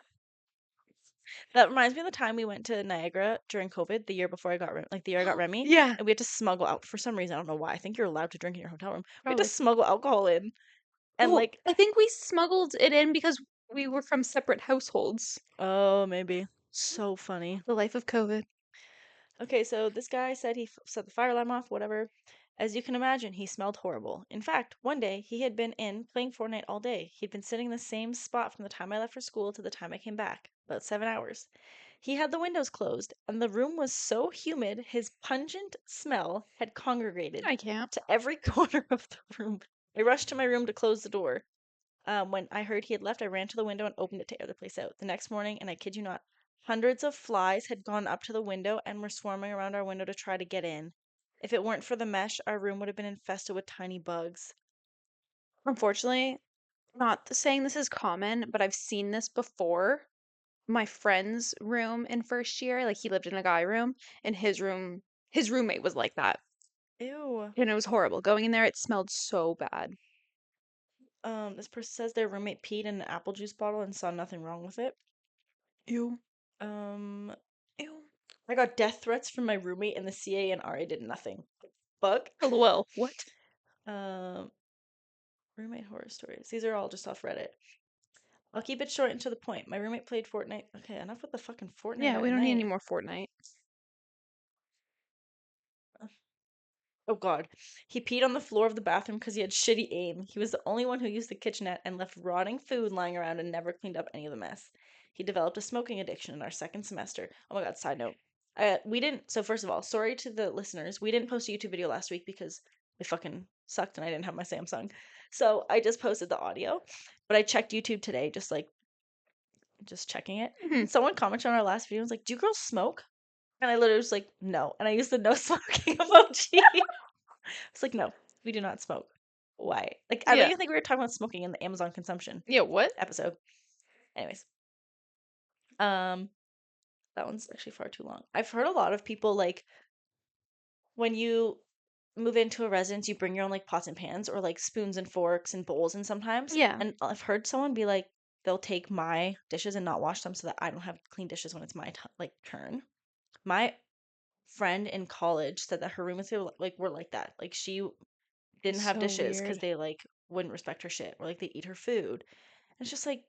That reminds me of the time we went to Niagara during COVID, the year before I got like the year I got Remy, Yeah, and we had to smuggle out for some reason. I don't know why. I think you're allowed to drink in your hotel room. We had to probably. smuggle alcohol in, and Well, like, I think we smuggled it in because we were from separate households. oh, maybe. So funny. The life of COVID. Okay, so this guy said he set the fire alarm off, whatever. As you can imagine, he smelled horrible. In fact, one day he had been in playing Fortnite all day. He'd been sitting in the same spot from the time I left for school to the time I came back, about 7 hours. He had the windows closed, and the room was so humid his pungent smell had congregated I can't. to every corner of the room. I rushed to my room to close the door. When I heard he had left, I ran to the window and opened it to air the place out. The next morning, and I kid you not, hundreds of flies had gone up to the window and were swarming around our window to try to get in. If it weren't for the mesh, our room would have been infested with tiny bugs. Unfortunately, not saying this is common, but I've seen this before my friend's room in first year. Like he lived in a guy room, and his roommate was like that. Ew. And it was horrible. Going in there, it smelled so bad. This person says their roommate peed in an apple juice bottle and saw nothing wrong with it. Ew. Um, Ew. I got death threats from my roommate, and the CA and RA did nothing. Fuck. LOL. What? Um, Roommate horror stories. These are all just off Reddit. I'll keep it short and to the point. My roommate played Fortnite. Okay, enough with the fucking Fortnite Yeah, at we don't need any night. more Fortnite. Oh god. He peed on the floor of the bathroom because he had shitty aim. He was the only one who used the kitchenette and left rotting food lying around and never cleaned up any of the mess. He developed a smoking addiction in our second semester. Oh my god, side note. We didn't, so first of all, sorry to the listeners. We didn't post a YouTube video last week because it fucking sucked and I didn't have my Samsung. So I just posted the audio, but I checked YouTube today, just checking it. Hmm. And someone commented on our last video and was like, "Do girls smoke?" And I literally was like, "No." And I used the no smoking emoji. It's like, no, we do not smoke. Why? Like, I don't Yeah. even think we were talking about smoking in the Amazon consumption Yeah, what? episode. Anyways, um, that one's actually far too long. I've heard a lot of people like when you move into a residence, you bring your own like pots and pans or like spoons and forks and bowls, and sometimes, Yeah. and I've heard someone be like, they'll take my dishes and not wash them so that I don't have clean dishes when it's my like turn. My friend in college said that her roommates were like that. Like she didn't have So dishes because weird. they like wouldn't respect her shit or like they eat her food. And it's just like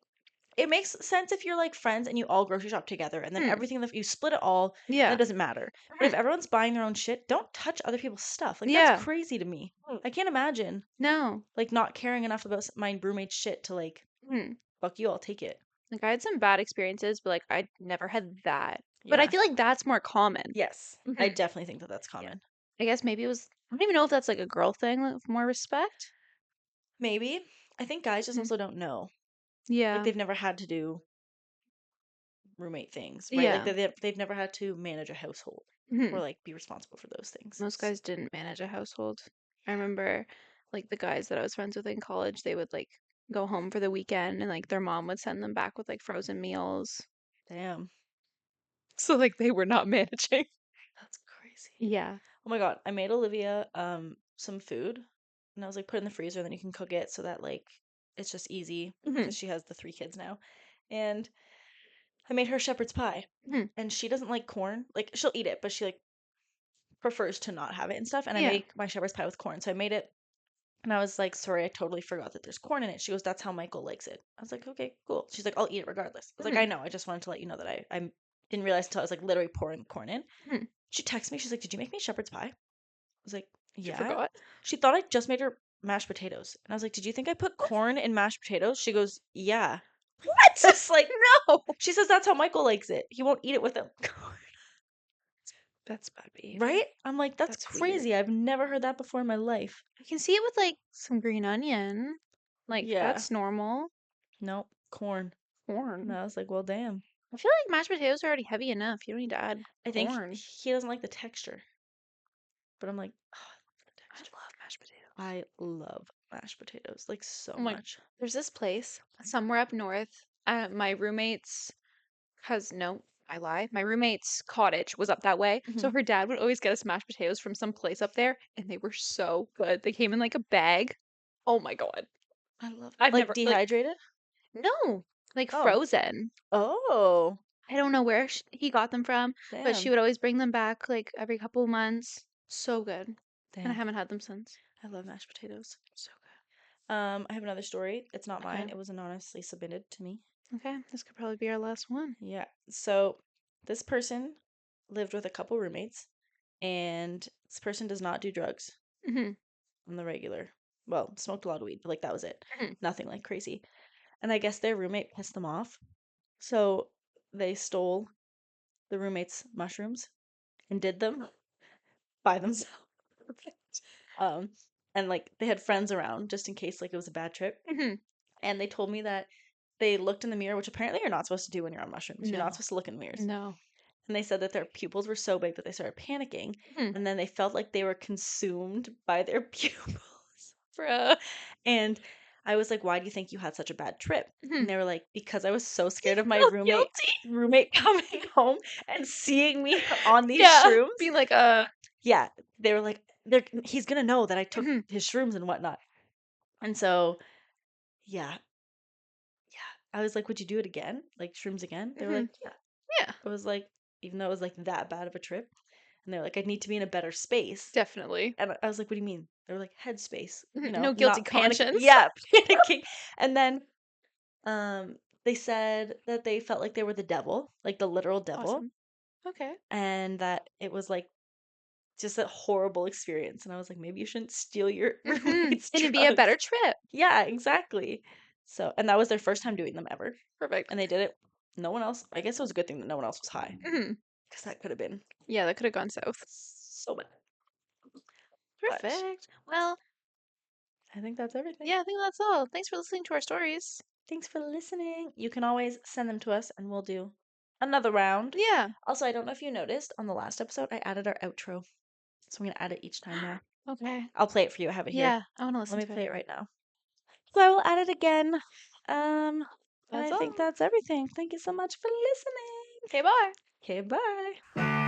it makes sense if you're like friends and you all grocery shop together and then Hmm. everything that you split it all and it Yeah. doesn't matter. But if Hmm. everyone's buying their own shit, don't touch other people's stuff. Like that's Yeah. crazy to me. Hmm. I can't imagine No. like not caring enough about my roommate's shit to like Hmm. fuck you, I'll take it. Like I had some bad experiences, but like I never had that. But I Yeah. feel like that's more common. Yes. I Hmm. definitely think that that's Yeah. common. I guess maybe it was. I don't even know if that's like a girl thing, like more respect. Maybe. I think guys just Hmm. also don't know. Like Yeah. they've never had to do roommate things, right? Like Yeah. they've never had to manage a household or Hmm. like be responsible for those things. Most guys didn't manage a household. I remember like the guys that I was friends with in college, they would like go home for the weekend and like their mom would send them back with like frozen meals. Damn, So like they were not managing. that's crazy. Yeah. Oh my God, I made Olivia some food and I was like put it in the freezer and then you can cook it so that like it's just easy Hmm. because she has the three kids now. And I made her shepherd's pie Hmm. and she doesn't like corn. Like she'll eat it, but she like prefers to not have it and stuff. And I Yeah. make my shepherd's pie with corn. So I made it and I was like, sorry, I totally forgot that there's corn in it. She goes, that's how Michael likes it. I was like, okay, cool. She's like, I'll eat it regardless. I was like, Hmm. I know. I just wanted to let you know that I didn't realize until I was like literally pouring the corn in. Hmm. She texted me. She's like, did you make me shepherd's pie? I was like, She yeah. forgot. She thought I just made her mashed potatoes. And I was like, did you think I put corn in mashed potatoes? She goes, yeah. What? Just like, No. she says that's how Michael likes it. He won't eat it with him. That's bad behavior. Right? I'm like, that's That's weird. crazy. I've never heard that before in my life. I can see it with like some green onion. Like Yeah. that's normal. Nope. Corn. And Corn. I was like, well, damn. I feel like mashed potatoes are already heavy enough. You don't need to add I think corn. he doesn't like the texture. But I'm like, oh, I love the I texture. love mashed potatoes. I love mashed potatoes like so I'm like, much. there's this place somewhere up north. My roommate's no, I lie. My roommate's cottage was up that way. So Hmm. her dad would always get us mashed potatoes from some place up there, and they were so good. They came in like a bag. Oh my God. I love I've like never, like, dehydrated. no, like Oh, frozen. oh, I don't know where he got them from, but she damn, would always bring them back like every couple of months. So good. And I damn. haven't had them since. I love mashed potatoes. So I have another story. It's not good. mine. Okay. It was anonymously submitted to me. Okay. This could probably be our last one. Yeah. So this person lived with a couple roommates, and this person does not do drugs Hmm. on the regular. Well, smoked a lot of weed, but like that was it. Hmm. Nothing like crazy. And I guess their roommate pissed them off. So they stole the roommate's mushrooms and did them by themselves. Um, and like they had friends around just in case like it was a bad trip. Hmm. And they told me that they looked in the mirror, which apparently you're not supposed to do when you're on mushrooms. You're not No. supposed to look in mirrors. No. And they said that their pupils were so big that they started panicking, Hmm. and then they felt like they were consumed by their pupils. Bruh. And I was like, "Why do you think you had such a bad trip?" And Mhm. they were like, "Because I was so You scared of my feel roommate guilty. roommate coming home and seeing me on these Yeah, shrooms." being like, Yeah, they were like, he's gonna know that I took mhm, his shrooms and whatnot." And so, yeah, yeah, I was like, "Would you do it again? Like shrooms again?" They were mhm. like, "Yeah." Yeah, I was like, even though it was like that bad of a trip, and they're like, "I'd need to be in a better space." definitely. And I was like, "What do you mean?" They were like, "Headspace, Mhm, no guilty not panicking." conscience. Yeah, panicking. And then um they said that they felt like they were the devil, like the literal devil, Awesome. Okay. and that it was like just a horrible experience. And I was like, maybe you shouldn't steal your Mhm, roommate's and it'd be a better drugs. trip. Yeah, exactly. So, and that was their first time doing them ever. Perfect. And they did it. No one else. I guess it was a good thing that no one else was high Mhm. because that could have been Yeah, that could've gone south. so bad. But Perfect. Well, I think that's everything. yeah, I think that's all. Thanks for listening to our stories. Thanks for listening. You can always send them to us and we'll do another round. Yeah. Also, I don't know if you noticed on the last episode, I added our outro. So I'm going to add it each time now. Okay. I'll play it for you. I have it here. Yeah, I wanna Let listen me to it. play it right now. So I will add it again. And That's I all. think that's everything. Thank you so much for listening. Okay, bye. Okay, bye.